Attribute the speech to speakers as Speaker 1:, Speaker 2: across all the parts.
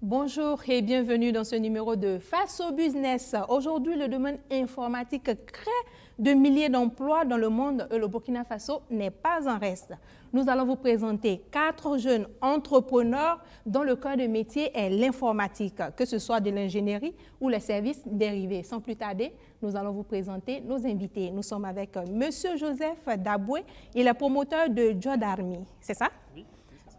Speaker 1: Bonjour et bienvenue dans ce numéro de Face au Business. Aujourd'hui, le domaine informatique crée de milliers d'emplois dans le monde et le Burkina Faso n'est pas en reste. Nous allons vous présenter 4 jeunes entrepreneurs dont le cœur de métier est l'informatique, que ce soit de l'ingénierie ou les services dérivés. Sans plus tarder, nous allons vous présenter nos invités. Nous sommes avec M. Joseph Daboué, il est promoteur de Job Army, c'est ça? Oui.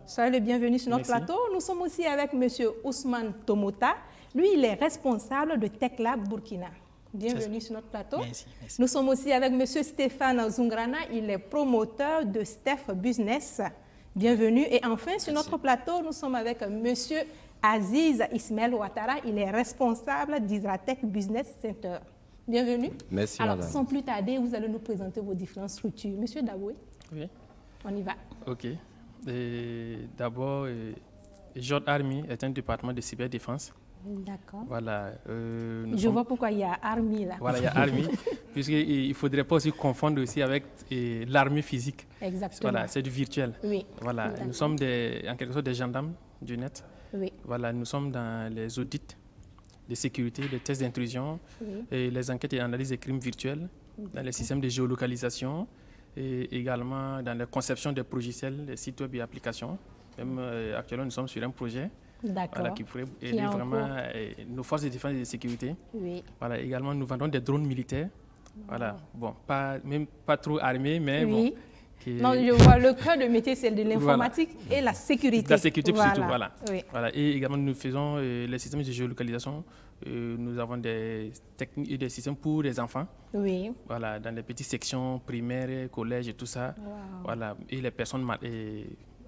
Speaker 1: Soyez le bienvenu sur notre plateau. Nous sommes aussi avec M. Ousmane Tomota. Lui, il est responsable de TechLab Burkina. Bienvenue sur notre plateau. Merci. Nous sommes aussi avec M. Stéphane Zungrana. Il est promoteur de Steph Business. Bienvenue. Et enfin, sur notre plateau, nous sommes avec M. Aziz Ismaël Ouattara. Il est responsable d'Isratech Business Center. Bienvenue.
Speaker 2: Merci,
Speaker 1: Alors,
Speaker 2: madame.
Speaker 1: sans plus tarder, vous allez nous présenter vos différentes structures. M. Daboué,
Speaker 3: oui.
Speaker 1: On y va.
Speaker 3: OK. D'abord, Job Army est un département de cyberdéfense.
Speaker 1: D'accord.
Speaker 3: Voilà.
Speaker 1: Je vois pourquoi il y a Army là.
Speaker 3: Voilà, il y a Army, puisqu'il ne faudrait pas aussi confondre aussi avec l'armée physique.
Speaker 1: Exactement.
Speaker 3: Voilà, c'est du virtuel.
Speaker 1: Oui.
Speaker 3: Voilà, nous sommes en quelque sorte des gendarmes du net.
Speaker 1: Oui.
Speaker 3: Voilà, nous sommes dans les audits de sécurité, les tests d'intrusion, et les enquêtes et analyses des crimes virtuels, dans les systèmes de géolocalisation, et également dans la conception des logiciels, des sites web et applications. Même actuellement, nous sommes sur un projet qui pourrait aider vraiment nos forces de défense et de sécurité. Oui. Voilà, également, nous vendons des drones militaires. Voilà, bon, même pas trop armés, mais bon.
Speaker 1: Non, je vois, le cœur de métier, c'est de l'informatique et la sécurité.
Speaker 3: La sécurité surtout,
Speaker 1: voilà. Oui.
Speaker 3: Voilà. Et également, nous faisons les systèmes de géolocalisation. Nous avons des techniques et des systèmes pour les enfants. Oui. Voilà, dans les petites sections primaires, collèges et tout ça. Wow. Voilà. Et les personnes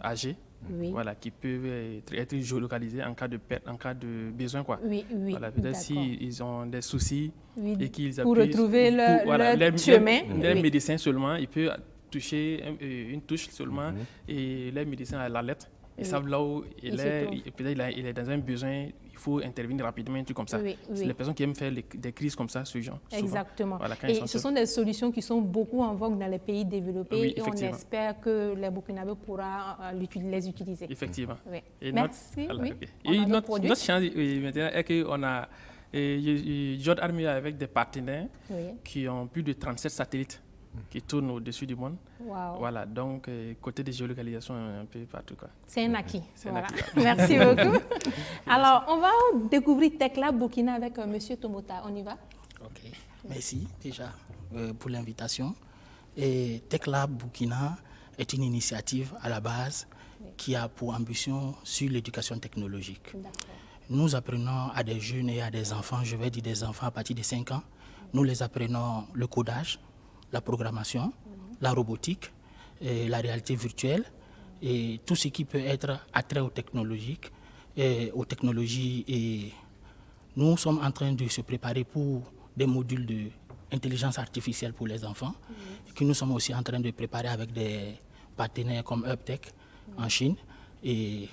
Speaker 3: âgées. Oui. Voilà, qui peuvent être géolocalisées en cas de besoin, quoi.
Speaker 1: Oui, oui.
Speaker 3: Voilà, peut-être s'ils ont des soucis et qu'ils
Speaker 1: pour retrouver leur chemin.
Speaker 3: Les médecins seulement, ils peuvent toucher une touche seulement et les médecins à la lettre. Ils savent là où il est, peut-être il est dans un besoin, il faut intervenir rapidement, un truc comme ça. C'est les personnes qui aiment faire des crises comme ça, ce genre.
Speaker 1: Exactement.
Speaker 3: Voilà,
Speaker 1: et ce sont des solutions qui sont beaucoup en vogue dans les pays développés et on espère que les Burkinabés pourront les utiliser.
Speaker 3: Effectivement.
Speaker 1: Oui.
Speaker 3: Et
Speaker 1: merci.
Speaker 3: Notre chance maintenant est qu'on a Job Army avec des partenaires qui ont plus de 37 satellites qui tournent au-dessus du monde. Wow. Voilà, donc côté des géolocalisations un peu partout, quoi.
Speaker 1: C'est un acquis. Voilà. Merci beaucoup. Alors, on va découvrir TechLab Burkina avec M. Tomota. On y va?
Speaker 4: OK. Merci déjà pour l'invitation. Et TechLab Burkina est une initiative à la base qui a pour ambition sur l'éducation technologique. Nous apprenons à des jeunes et à des enfants, je vais dire des enfants à partir de 5 ans, nous les apprenons le codage, la programmation, la robotique, et la réalité virtuelle et tout ce qui peut être attrait aux technologies. Et nous sommes en train de se préparer pour des modules d'intelligence artificielle pour les enfants que nous sommes aussi en train de préparer avec des partenaires comme UpTech en Chine. Et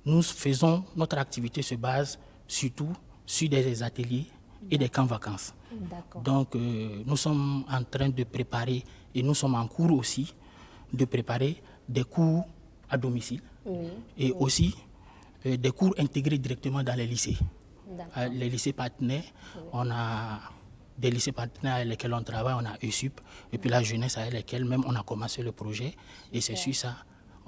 Speaker 4: nous faisons, notre activité se base surtout sur des ateliers et des camps vacances. Donc, nous sommes en train de préparer, et nous sommes en cours aussi, de préparer des cours à domicile et aussi des cours intégrés directement dans les lycées. Les lycées partenaires, on a des lycées partenaires avec lesquels on travaille, on a ESUP, et puis la jeunesse avec lesquels même on a commencé le projet, et c'est sur ça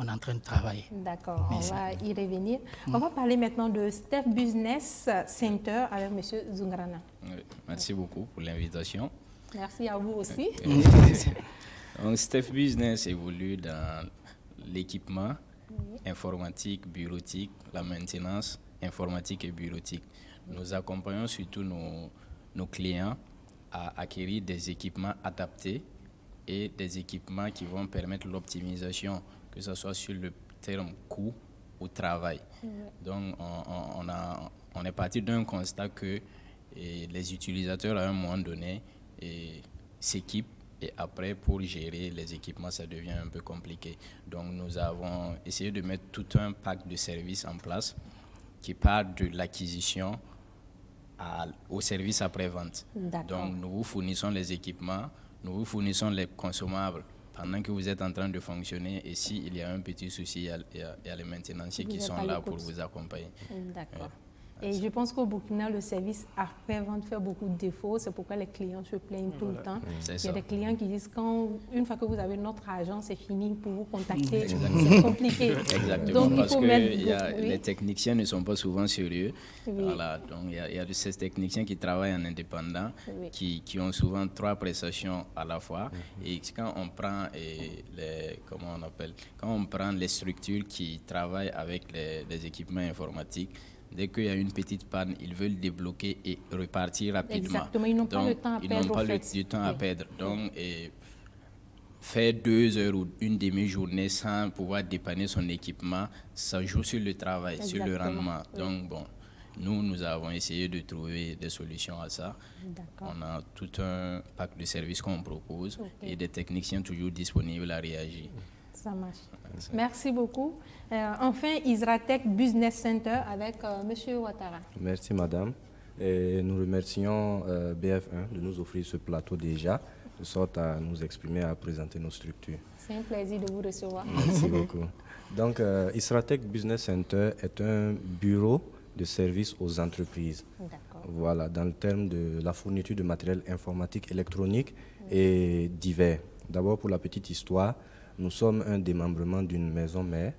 Speaker 4: on est en train de travailler.
Speaker 1: D'accord, on va y revenir. On va parler maintenant de Steph Business Center avec M. Zungrana.
Speaker 2: Oui, merci beaucoup pour l'invitation.
Speaker 1: Merci à vous aussi.
Speaker 2: Donc, Steph Business évolue dans l'équipement informatique, bureautique, la maintenance informatique et bureautique. Nous accompagnons surtout nos clients à acquérir des équipements adaptés et des équipements qui vont permettre l'optimisation, que ce soit sur le terme coût ou travail. Donc, on est parti d'un constat que les utilisateurs, à un moment donné, s'équipent et après, pour gérer les équipements, ça devient un peu compliqué. Donc, nous avons essayé de mettre tout un pack de services en place qui part de l'acquisition au service après-vente. Donc, nous vous fournissons les équipements, nous vous fournissons les consommables pendant que vous êtes en train de fonctionner, et s'il y a un petit souci, il y a les maintenanciers qui sont là pour vous accompagner.
Speaker 1: D'accord. Et je pense qu'au Burkina, le service après-vente fait beaucoup de défauts. C'est pourquoi les clients se plaignent tout le temps. Il y a des clients qui disent une fois que vous avez notre argent, c'est fini pour vous contacter. C'est compliqué.
Speaker 2: Exactement, donc, parce que les techniciens ne sont pas souvent sérieux. Voilà, donc il y a de ces techniciens qui travaillent en indépendant, qui ont souvent 3 prestations à la fois. Et quand on prend quand on prend les structures qui travaillent avec les équipements informatiques, dès qu'il y a une petite panne, ils veulent débloquer et repartir rapidement.
Speaker 1: Exactement, ils n'ont pas le temps à perdre.
Speaker 2: Ils n'ont pas le temps à perdre. Donc, faire 2 heures ou une demi-journée sans pouvoir dépanner son équipement, ça joue sur le travail, sur le rendement. Donc, bon, nous avons essayé de trouver des solutions à ça. On a tout un pack de services qu'on propose et des techniciens toujours disponibles à réagir.
Speaker 1: Ça marche. Merci beaucoup. Enfin, Isratech Business Center avec M. Ouattara.
Speaker 5: Merci, madame. Et nous remercions BF1 de nous offrir ce plateau déjà, de sorte à nous exprimer, à présenter nos structures.
Speaker 1: C'est un plaisir de vous recevoir.
Speaker 5: Merci beaucoup. Donc, Isratech Business Center est un bureau de service aux entreprises. Voilà, dans le terme de la fourniture de matériel informatique, électronique et divers. D'abord, pour la petite histoire, nous sommes un démembrement d'une maison mère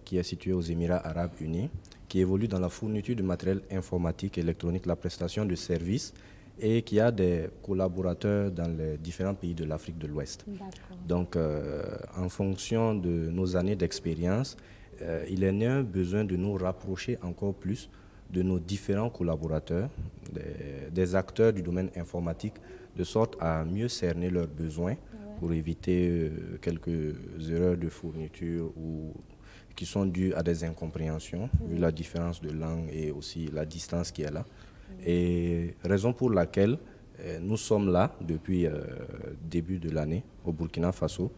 Speaker 5: qui est située aux Émirats Arabes Unis, qui évolue dans la fourniture de matériel informatique et électronique, la prestation de services et qui a des collaborateurs dans les différents pays de l'Afrique de l'Ouest. Donc, en fonction de nos années d'expérience, il est né un besoin de nous rapprocher encore plus de nos différents collaborateurs, des acteurs du domaine informatique, de sorte à mieux cerner leurs besoins pour éviter quelques erreurs de fourniture ou qui sont dues à des incompréhensions, vu la différence de langue et aussi la distance qui est là. Et raison pour laquelle nous sommes là depuis début de l'année au Burkina Faso,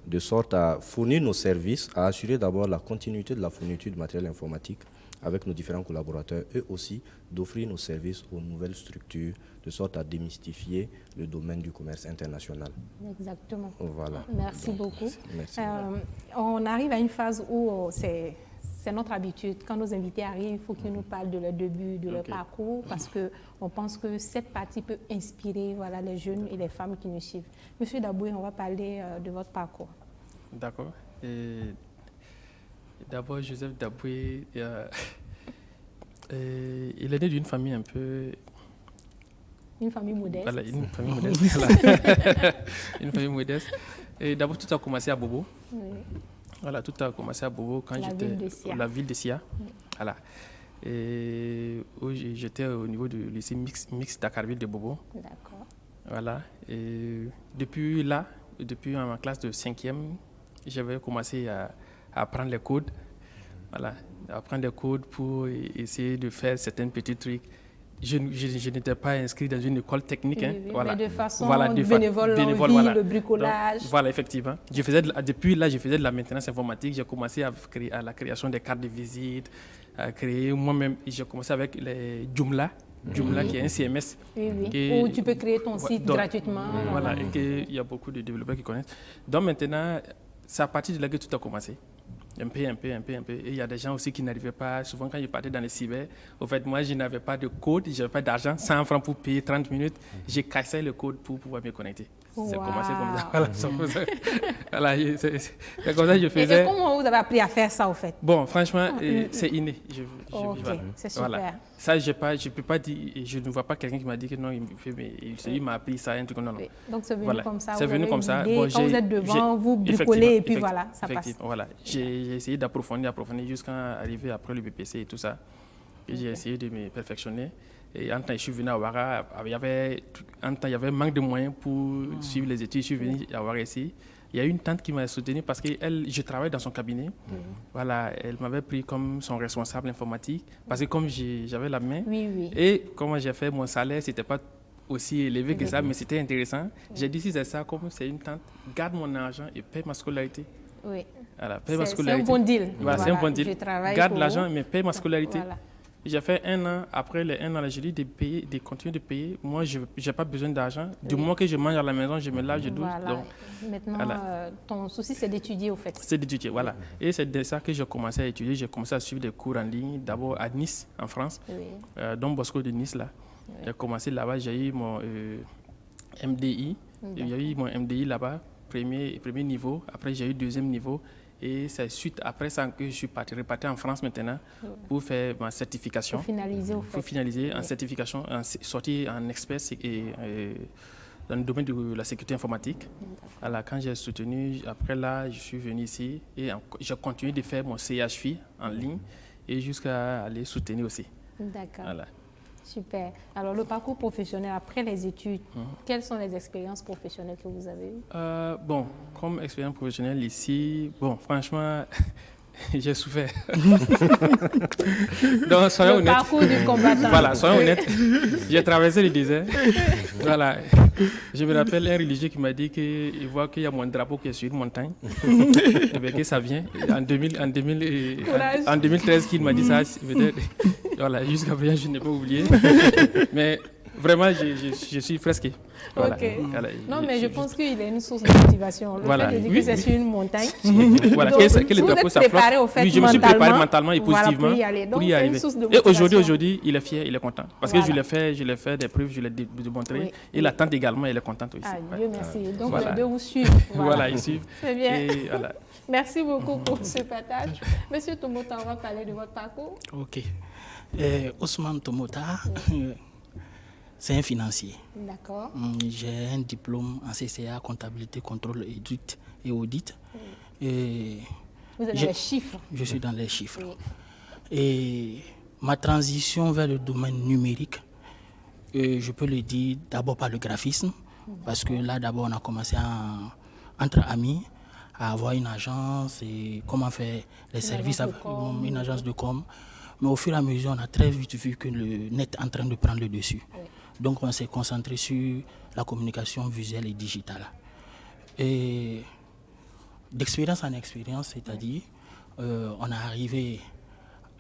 Speaker 5: de sorte à fournir nos services, à assurer d'abord la continuité de la fourniture de matériel informatique avec nos différents collaborateurs et aussi d'offrir nos services aux nouvelles structures de sorte à démystifier le domaine du commerce international.
Speaker 1: Exactement.
Speaker 5: Voilà.
Speaker 1: Merci beaucoup.
Speaker 5: Merci.
Speaker 1: On arrive à une phase où c'est notre habitude. Quand nos invités arrivent, il faut qu'ils nous parlent de leur début, de leur parcours, parce qu'on pense que cette partie peut inspirer les jeunes et les femmes qui nous suivent. Monsieur Daboué, on va parler de votre parcours.
Speaker 3: D'accord. D'abord, Joseph Daboué, il est né d'une famille un peu...
Speaker 1: Une famille modeste.
Speaker 3: Voilà, une famille modeste. Une famille modeste. Et d'abord, tout a commencé à Bobo.
Speaker 1: Oui.
Speaker 3: Voilà, tout a commencé à Bobo quand j'étais à la ville de Sia. Oui. Voilà. Et j'étais au niveau du lycée mix Dakarville de Bobo.
Speaker 1: D'accord.
Speaker 3: Voilà. Et depuis là, depuis ma classe de 5e, j'avais commencé à apprendre les codes. Voilà, apprendre les codes pour essayer de faire certains petits trucs. Je n'étais pas inscrit dans une école technique.
Speaker 1: Oui,
Speaker 3: hein, voilà.
Speaker 1: Mais de façon
Speaker 3: bénévole,
Speaker 1: voilà. Le bricolage.
Speaker 3: Donc, voilà, effectivement. Depuis là, je faisais de la maintenance informatique. J'ai commencé à la création des cartes de visite, à créer moi-même. J'ai commencé avec les Joomla. Joomla qui est un CMS.
Speaker 1: Où tu peux créer ton site gratuitement.
Speaker 3: Voilà, et qu'il y a beaucoup de développeurs qui connaissent. Donc maintenant, c'est à partir de là que tout a commencé. Un peu. Et il y a des gens aussi qui n'arrivaient pas, souvent quand je partais dans les cyber, au fait, moi, je n'avais pas de code, je n'avais pas d'argent, 100 francs pour payer 30 minutes, j'ai cassé le code pour pouvoir me connecter. C'est commencé comme ça. Voilà, c'est comme ça que je faisais.
Speaker 1: Et comment vous avez appris à faire ça, au fait?
Speaker 3: Bon, franchement, c'est inné.
Speaker 1: Voilà. C'est super.
Speaker 3: Voilà. Ça, je peux pas dire, je ne vois pas quelqu'un qui m'a dit que non, il m'a appris ça, un truc non.
Speaker 1: Oui. Donc c'est venu comme ça.
Speaker 3: C'est venu comme ça.
Speaker 1: Bon, quand vous êtes devant, vous bricolez et puis voilà, ça passe.
Speaker 3: Voilà. J'ai essayé d'approfondir jusqu'à arriver après le BPC et tout ça. Et j'ai essayé de me perfectionner. Et en temps, je suis venu à Ouara. Il y avait manque de moyens pour suivre les études. Je suis venu à Ouara ici. Il y a une tante qui m'a soutenu parce que je travaille dans son cabinet. Voilà, elle m'avait pris comme son responsable informatique parce que comme j'avais la main et comment j'ai fait mon salaire, c'était pas aussi élevé que ça, mais c'était intéressant. J'ai dit si c'est ça, comme c'est une tante, garde mon argent et paye ma scolarité.
Speaker 1: Oui.
Speaker 3: Voilà, paye ma scolarité.
Speaker 1: C'est un bon deal.
Speaker 3: Voilà, c'est un bon deal. Garde l'argent, mais paye ma scolarité.
Speaker 1: Voilà.
Speaker 3: J'ai fait 1 an. Après les 1 an, j'ai dit de continuer de payer. Moi, je n'ai pas besoin d'argent. Du moment que je mange à la maison, je me lave, je douche.
Speaker 1: Voilà.
Speaker 3: Donc,
Speaker 1: maintenant,
Speaker 3: voilà.
Speaker 1: Ton souci, c'est d'étudier au fait.
Speaker 3: C'est d'étudier, voilà. Et c'est de ça que j'ai commencé à étudier. J'ai commencé à suivre des cours en ligne, d'abord à Nice, en France, Don Bosco de Nice, là. J'ai commencé là-bas, j'ai eu mon MDI. Il y a eu mon MDI là-bas, premier niveau. Après, j'ai eu 2e niveau. Et c'est suite après ça que je suis reparti en France maintenant pour faire ma certification.
Speaker 1: Pour finaliser au fait.
Speaker 3: Pour finaliser en certification, sortir en expert dans le domaine de la sécurité informatique. Alors, quand j'ai soutenu, après là, je suis venu ici et j'ai continué de faire mon CHFI en ligne et jusqu'à aller soutenir aussi.
Speaker 1: D'accord.
Speaker 3: Voilà.
Speaker 1: Super. Alors, le parcours professionnel après les études, quelles sont les expériences professionnelles que vous avez eues?
Speaker 3: Bon, comme expérience professionnelle ici, bon, franchement, j'ai souffert. Donc, soyons honnêtes.
Speaker 1: Parcours du combattant.
Speaker 3: Voilà, soyons honnêtes. J'ai traversé le désert. Voilà. Je me rappelle un religieux qui m'a dit qu'il voit qu'il y a mon drapeau qui est sur une montagne. Et bien que ça vient. En 2013, qu'il m'a dit ça. Voilà, jusqu'à présent, je n'ai pas oublié. Mais vraiment, je suis fresqué. Voilà.
Speaker 1: Ok.
Speaker 3: Voilà.
Speaker 1: Non, mais je pense qu'il est une source de motivation. Le
Speaker 3: voilà.
Speaker 1: fait de dire que c'est sur une montagne.
Speaker 3: Voilà.
Speaker 1: Donc,
Speaker 3: que le drapeau, ça flotte.
Speaker 1: Au fait,
Speaker 3: oui, je me suis préparé mentalement et positivement
Speaker 1: pour y arriver.
Speaker 3: Et aujourd'hui, il est fier, il est content. Parce que je l'ai fait des preuves, je l'ai démontré. Oui. Et la tante également, elle est contente aussi.
Speaker 1: Ah, Dieu merci. Donc,
Speaker 3: voilà.
Speaker 1: les deux vous suivent.
Speaker 3: Voilà, ils suivent.
Speaker 1: C'est bien.
Speaker 3: Et, voilà.
Speaker 1: Merci beaucoup pour ce partage. Monsieur Tomota, on va parler de votre parcours.
Speaker 4: Ok. Ousmane Tomota, c'est un financier.
Speaker 1: D'accord.
Speaker 4: J'ai un diplôme en CCA, comptabilité, contrôle et audit. Et
Speaker 1: vous avez les chiffres.
Speaker 4: Je suis dans les chiffres.
Speaker 1: Oui.
Speaker 4: Et ma transition vers le domaine numérique, je peux le dire d'abord par le graphisme, parce que là d'abord on a commencé entre amis à avoir une agence et comment faire les services avec une agence de com. Mais au fur et à mesure, on a très vite vu que le net est en train de prendre le dessus. Oui. Donc on s'est concentré sur la communication visuelle et digitale. Et d'expérience en expérience, c'est-à-dire, on est arrivé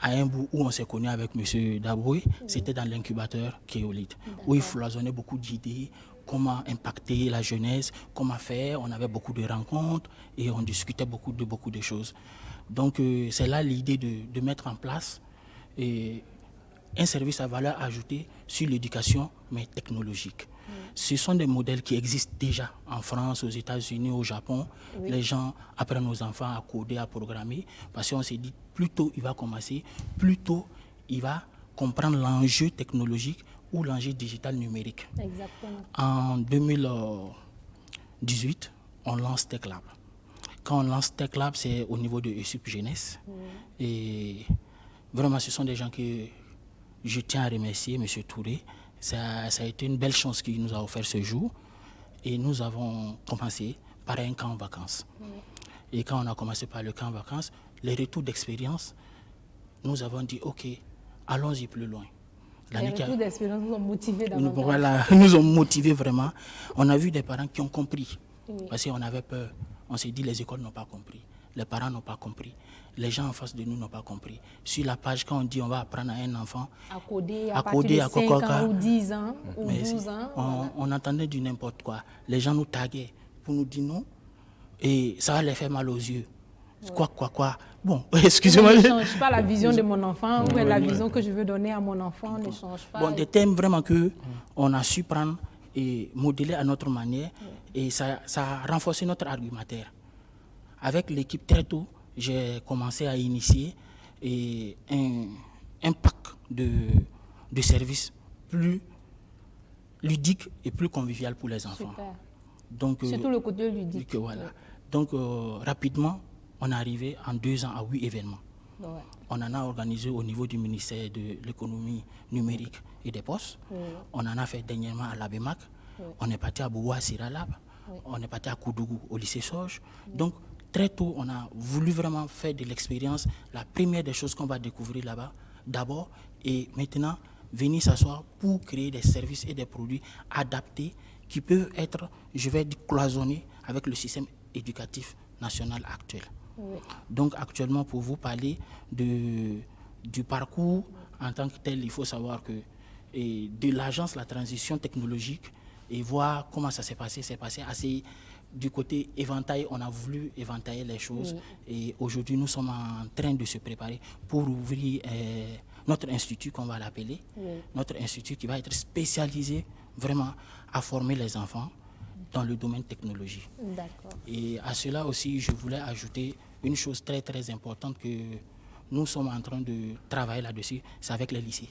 Speaker 4: à un bout où on s'est connu avec M. Daboué, c'était dans l'incubateur Kéolite, où il foisonnait beaucoup d'idées, comment impacter la jeunesse, comment faire. On avait beaucoup de rencontres et on discutait beaucoup de choses. Donc c'est là l'idée de mettre en place un service à valeur ajoutée sur l'éducation, mais technologique. Ce sont des modèles qui existent déjà en France, aux États-Unis, au Japon. Oui. Les gens apprennent aux enfants à coder, à programmer, parce qu'on s'est dit, plus tôt il va commencer, plus tôt il va comprendre l'enjeu technologique ou l'enjeu digital numérique.
Speaker 1: Exactement.
Speaker 4: En 2018, on lance TechLab. Quand on lance TechLab, c'est au niveau de ESUP Jeunesse. Et vraiment, ce sont des gens que je tiens à remercier, M. Touré. Ça a été une belle chance qu'il nous a offert ce jour. Et nous avons commencé par un camp en vacances. Et quand on a commencé par le camp en vacances, les retours d'expérience, nous avons dit, OK, allons-y plus loin.
Speaker 1: Les retours d'expérience nous ont motivés davantage.
Speaker 4: Voilà, nous ont motivés vraiment. On a vu des parents qui ont compris. Parce qu'on avait peur. On s'est dit, les écoles n'ont pas compris. Les parents n'ont pas compris. Les gens en face de nous n'ont pas compris. Sur la page, quand on dit on va apprendre à un enfant
Speaker 1: à coder à partir de 5 ans ou 10 ans ou 12 ans.
Speaker 4: On entendait du n'importe quoi. Les gens nous taguaient pour nous dire non. Et ça va les faire mal aux yeux. Quoi. Bon, excusez-moi.
Speaker 1: Ne change pas la vision de mon enfant ou la vision que je veux donner à mon enfant ne change pas.
Speaker 4: Bon, des thèmes vraiment qu'on a su prendre et modeler à notre manière. Et ça a renforcé notre argumentaire. Avec l'équipe très tôt, j'ai commencé à initier un pack de services plus ludiques et plus convivial pour les enfants.
Speaker 1: Super.
Speaker 4: Donc,
Speaker 1: surtout le côté ludique.
Speaker 4: Voilà. Donc, rapidement, on est arrivé en 2 ans à 8 événements. Ouais. On en a organisé au niveau du ministère de l'économie numérique et des postes. On en a fait dernièrement à l'ABEMAC. On est parti à Boua, Siralab. On est parti à Koudougou, au lycée Sorge. Donc, très tôt, on a voulu vraiment faire de l'expérience la première des choses qu'on va découvrir là-bas, d'abord, et maintenant, venir s'asseoir pour créer des services et des produits adaptés qui peuvent être, je vais dire, cloisonnés avec le système éducatif national actuel. Oui. Donc, actuellement, pour vous parler du parcours en tant que tel, il faut savoir que de l'agence, la transition technologique, et voir comment ça s'est passé. C'est passé assez du côté éventail. On a voulu éventailler les choses. Et aujourd'hui, nous sommes en train de se préparer pour ouvrir notre institut, qu'on va l'appeler. Notre institut qui va être spécialisé vraiment à former les enfants dans le domaine technologie.
Speaker 1: D'accord.
Speaker 4: Et à cela aussi, je voulais ajouter une chose très très importante que nous sommes en train de travailler là-dessus, c'est avec les lycées.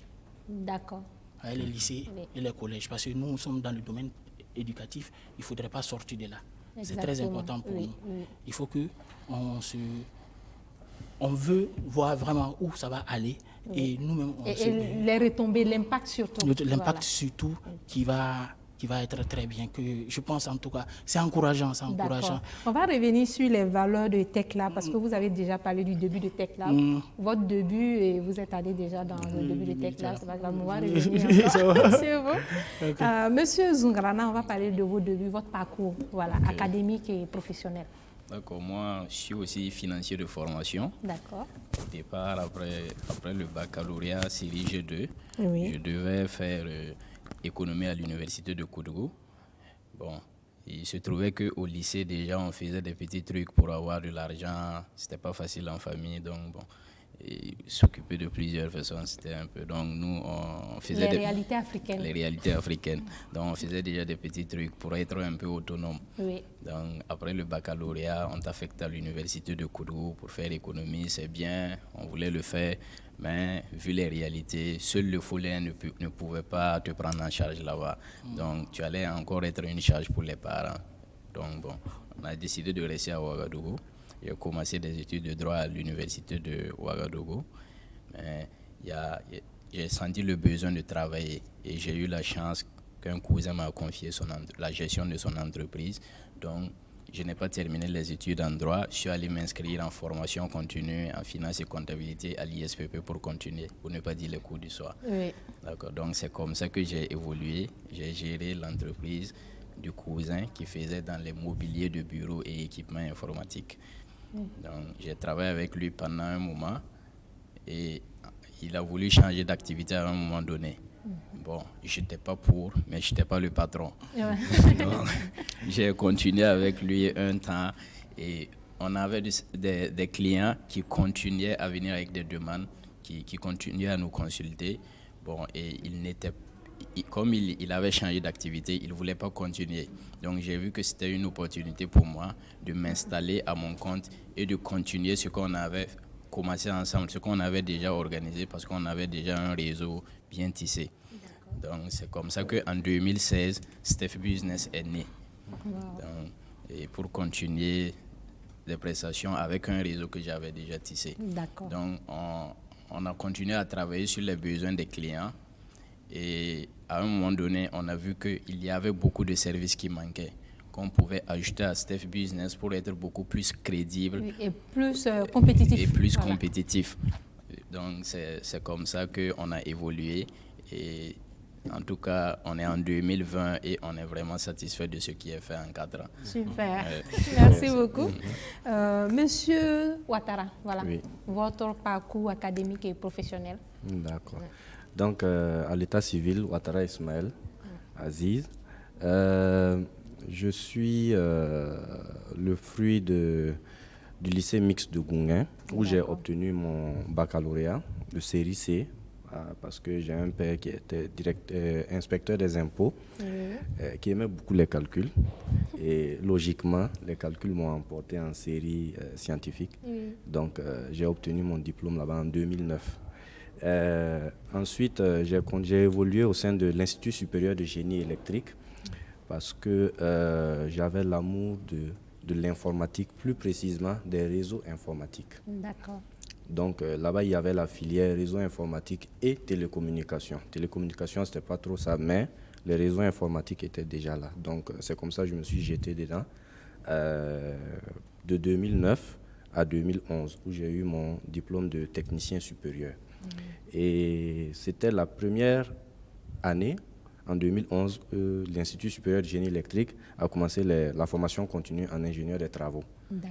Speaker 1: D'accord.
Speaker 4: Avec les lycées et les collèges, parce que nous sommes dans le domaine éducatif, il ne faudrait pas sortir de là. C'est très important pour nous. Il faut que on veut voir vraiment où ça va aller et nous-mêmes on
Speaker 1: et les retombées, l'impact surtout.
Speaker 4: L'impact surtout qui va être très bien, que je pense en tout cas, c'est encourageant, c'est encourageant.
Speaker 1: On va revenir sur les valeurs de TechLab, parce que vous avez déjà parlé du début de TechLab. Votre début, et vous êtes allé déjà dans le début de TechLab, c'est pas grave, on va revenir encore. C'est bon. Okay. Monsieur Zoungrana, on va parler de vos débuts, votre parcours, voilà, académique et professionnel.
Speaker 2: D'accord, moi je suis aussi financier de formation.
Speaker 1: D'accord.
Speaker 2: Au départ, après le baccalauréat série G2, je devais faire économie à l'université de Koudou. Bon, il se trouvait qu'au lycée, déjà, on faisait des petits trucs pour avoir de l'argent. C'était pas facile en famille, donc bon, s'occuper de plusieurs personnes, c'était un peu. Donc nous, on faisait
Speaker 1: les réalités africaines.
Speaker 2: Les réalités africaines. Donc on faisait déjà des petits trucs pour être un peu autonome.
Speaker 1: Oui.
Speaker 2: Donc après le baccalauréat, on t'affecte à l'université de Koudou pour faire économie, c'est bien, on voulait le faire. Mais vu les réalités, seul le Follet ne pouvait pas te prendre en charge là-bas. Donc tu allais encore être une charge pour les parents. Donc bon, on a décidé de rester à Ouagadougou. J'ai commencé des études de droit à l'université de Ouagadougou. Mais j'ai senti le besoin de travailler et j'ai eu la chance qu'un cousin m'a confié la gestion de son entreprise. Donc je n'ai pas terminé les études en droit. Je suis allé m'inscrire en formation continue en finance et comptabilité à l'ISPP pour continuer, pour ne pas dire les cours du soir.
Speaker 1: Oui.
Speaker 2: D'accord. Donc c'est comme ça que j'ai évolué. J'ai géré l'entreprise du cousin qui faisait dans les mobiliers de bureau et équipements informatiques. Donc j'ai travaillé avec lui pendant un moment et il a voulu changer d'activité à un moment donné. Bon, je n'étais pas pour, mais je n'étais pas le patron. Donc, j'ai continué avec lui un temps et on avait des clients qui continuaient à venir avec des demandes, qui continuaient à nous consulter. Bon, et comme il avait changé d'activité, il ne voulait pas continuer. Donc j'ai vu que c'était une opportunité pour moi de m'installer à mon compte et de continuer ce qu'on avait commencé ensemble, ce qu'on avait déjà organisé parce qu'on avait déjà un réseau bien tissé. Donc c'est comme ça qu'en 2016, Steph Business est né. Donc, et pour continuer les prestations avec un réseau que j'avais déjà tissé. Donc on a continué à travailler sur les besoins des clients et à un moment donné, on a vu qu'il y avait beaucoup de services qui manquaient, qu'on pouvait ajouter à Steph Business pour être beaucoup plus crédible
Speaker 1: et plus compétitif.
Speaker 2: Et plus compétitif. Donc c'est comme ça qu'on a évolué et en tout cas, on est en 2020 et on est vraiment satisfait de ce qui est fait en 4 ans.
Speaker 1: Super, merci beaucoup. Monsieur Ouattara, voilà, votre parcours académique et professionnel.
Speaker 5: D'accord. Donc, à l'état civil, Ouattara Ismaël Aziz. Je suis le fruit du lycée mixte de Gounguin, où j'ai obtenu mon baccalauréat de série C, parce que j'ai un père qui était inspecteur des impôts, qui aimait beaucoup les calculs. Et logiquement, les calculs m'ont emporté en série scientifique. Donc, j'ai obtenu mon diplôme là-bas en 2009. Ensuite, j'ai évolué au sein de l'Institut supérieur de génie électrique parce que j'avais l'amour de l'informatique, plus précisément des réseaux informatiques.
Speaker 1: D'accord.
Speaker 5: Donc là-bas, il y avait la filière réseau informatique et télécommunications. Télécommunications, ce n'était pas trop ça, mais les réseaux informatiques étaient déjà là. Donc c'est comme ça que je me suis jeté dedans de 2009 à 2011, où j'ai eu mon diplôme de technicien supérieur. Et c'était la première année, en 2011, que l'Institut supérieur de génie électrique a commencé la formation continue en ingénieur des travaux.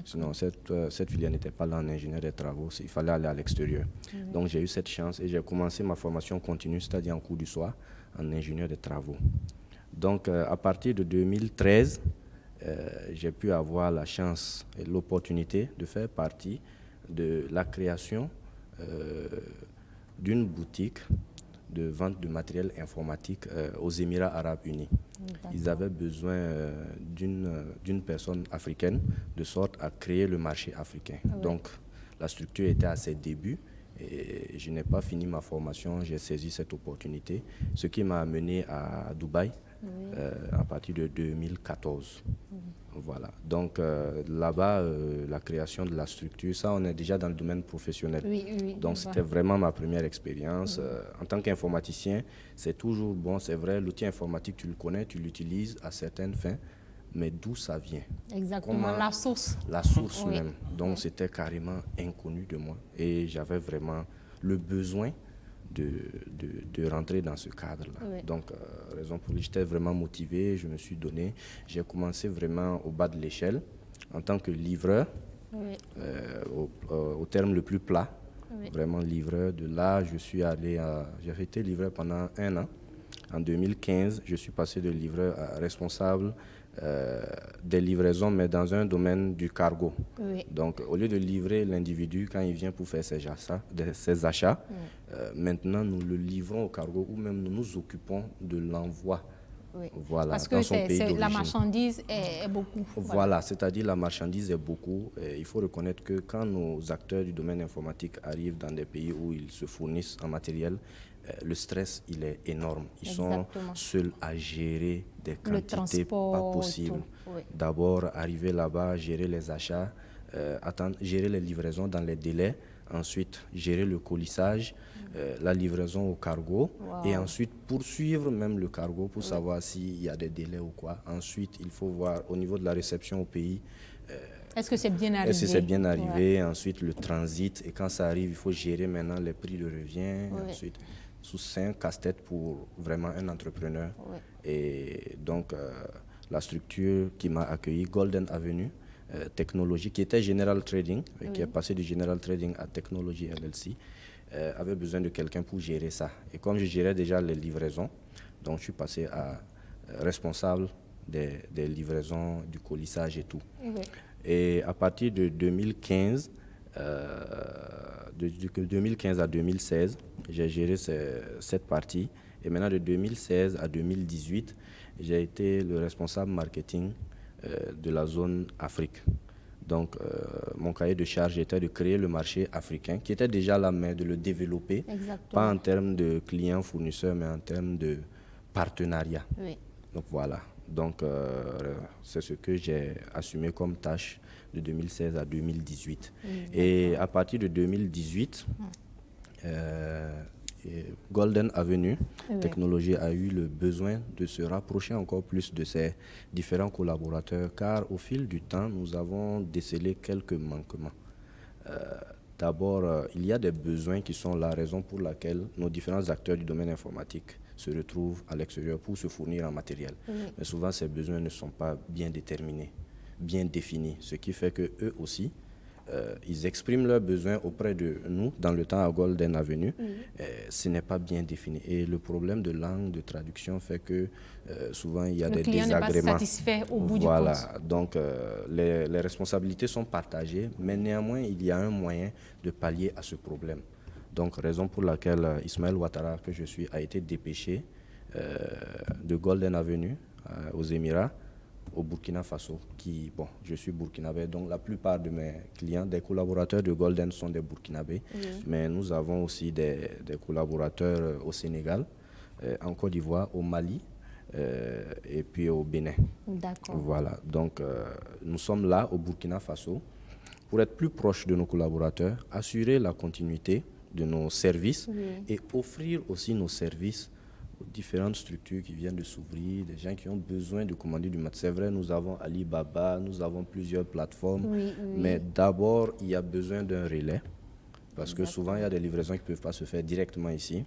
Speaker 5: Sinon, cette filière n'était pas là en ingénieur des travaux, il fallait aller à l'extérieur. Donc, j'ai eu cette chance et j'ai commencé ma formation continue, c'est-à-dire en cours du soir, en ingénieur des travaux. Donc, à partir de 2013, j'ai pu avoir la chance et l'opportunité de faire partie de la création d'une boutique de vente de matériel informatique aux Émirats arabes unis. Ils avaient besoin d'une personne africaine de sorte à créer le marché africain. Donc, la structure était à ses débuts et je n'ai pas fini ma formation, j'ai saisi cette opportunité, ce qui m'a amené à Dubaï à partir de 2014. Voilà. Donc là-bas, la création de la structure, ça on est déjà dans le domaine professionnel. Donc c'était vraiment ma première expérience. En tant qu'informaticien, c'est toujours bon, c'est vrai, l'outil informatique, tu le connais, tu l'utilises à certaines fins, mais d'où ça vient?
Speaker 1: Exactement, la source.
Speaker 5: La source même. Donc c'était carrément inconnu de moi et j'avais vraiment le besoin de rentrer dans ce cadre-là. Donc, raison pour laquelle j'étais vraiment motivé, je me suis donné. J'ai commencé vraiment au bas de l'échelle en tant que livreur, au terme le plus plat, vraiment livreur. De là, je suis allé j'ai été livreur pendant 1 an. En 2015, je suis passé de livreur à responsable des livraisons, mais dans un domaine du cargo. Donc, au lieu de livrer l'individu quand il vient pour faire ses achats, maintenant, nous le livrons au cargo ou même nous nous occupons de l'envoi. Voilà,
Speaker 1: parce
Speaker 5: dans
Speaker 1: que
Speaker 5: son pays d'origine.
Speaker 1: la marchandise est beaucoup.
Speaker 5: Voilà, c'est-à-dire la marchandise est beaucoup. Et il faut reconnaître que quand nos acteurs du domaine informatique arrivent dans des pays où ils se fournissent en matériel, le stress, il est énorme. Ils sont seuls à gérer des quantités pas possibles. D'abord, arriver là-bas, gérer les achats, gérer les livraisons dans les délais, ensuite gérer le colissage, la livraison au cargo, et ensuite poursuivre même le cargo pour savoir s'il y a des délais ou quoi. Ensuite, il faut voir au niveau de la réception au pays,
Speaker 1: est-ce que c'est bien arrivé?
Speaker 5: Est-ce que c'est bien arrivé? Ensuite, le transit, et quand ça arrive, il faut gérer maintenant les prix de revient. Ensuite, c'est un casse-tête pour vraiment un entrepreneur. Et donc, la structure qui m'a accueilli, Golden Avenue Technologie, qui était General Trading, qui est passé du General Trading à Technology LLC, avait besoin de quelqu'un pour gérer ça. Et comme je gérais déjà les livraisons, donc je suis passé à responsable des livraisons, du colissage et tout. Et à partir de 2015, de 2015 à 2016, j'ai géré cette partie. Et maintenant, de 2016 à 2018, j'ai été le responsable marketing de la zone Afrique. Donc, mon cahier de charge était de créer le marché africain, qui était déjà là, mais de le développer, pas en termes de clients fournisseurs, mais en termes de partenariat. Donc, voilà. Donc, c'est ce que j'ai assumé comme tâche de 2016 à 2018. Et à partir de 2018, Golden Avenue Technologie a eu le besoin de se rapprocher encore plus de ses différents collaborateurs, car au fil du temps, nous avons décelé quelques manquements. D'abord, il y a des besoins qui sont la raison pour laquelle nos différents acteurs du domaine informatique se retrouvent à l'extérieur pour se fournir en matériel. Mais souvent, ces besoins ne sont pas bien déterminés, bien définis, ce qui fait qu'eux aussi, ils expriment leurs besoins auprès de nous dans le temps à Golden Avenue. Ce n'est pas bien défini. Et le problème de langue, de traduction fait que souvent il y a des désagréments. Le client n'est pas satisfait au bout du compte. Voilà. Donc les responsabilités sont partagées, mais néanmoins il y a un moyen de pallier à ce problème. Donc raison pour laquelle Ismaël Ouattara, que je suis, a été dépêché de Golden Avenue aux Émirats, au Burkina Faso, je suis burkinabé, donc la plupart de mes clients, des collaborateurs de Golden sont des burkinabés, mais nous avons aussi des collaborateurs au Sénégal, en Côte d'Ivoire, au Mali et puis au Bénin. D'accord. Voilà, donc nous sommes là au Burkina Faso pour être plus proches de nos collaborateurs, assurer la continuité de nos services et offrir aussi nos services aux différentes structures qui viennent de s'ouvrir, des gens qui ont besoin de commander du matériel. C'est vrai, nous avons Alibaba, nous avons plusieurs plateformes, mais d'abord, il y a besoin d'un relais, parce que souvent, il y a des livraisons qui ne peuvent pas se faire directement ici.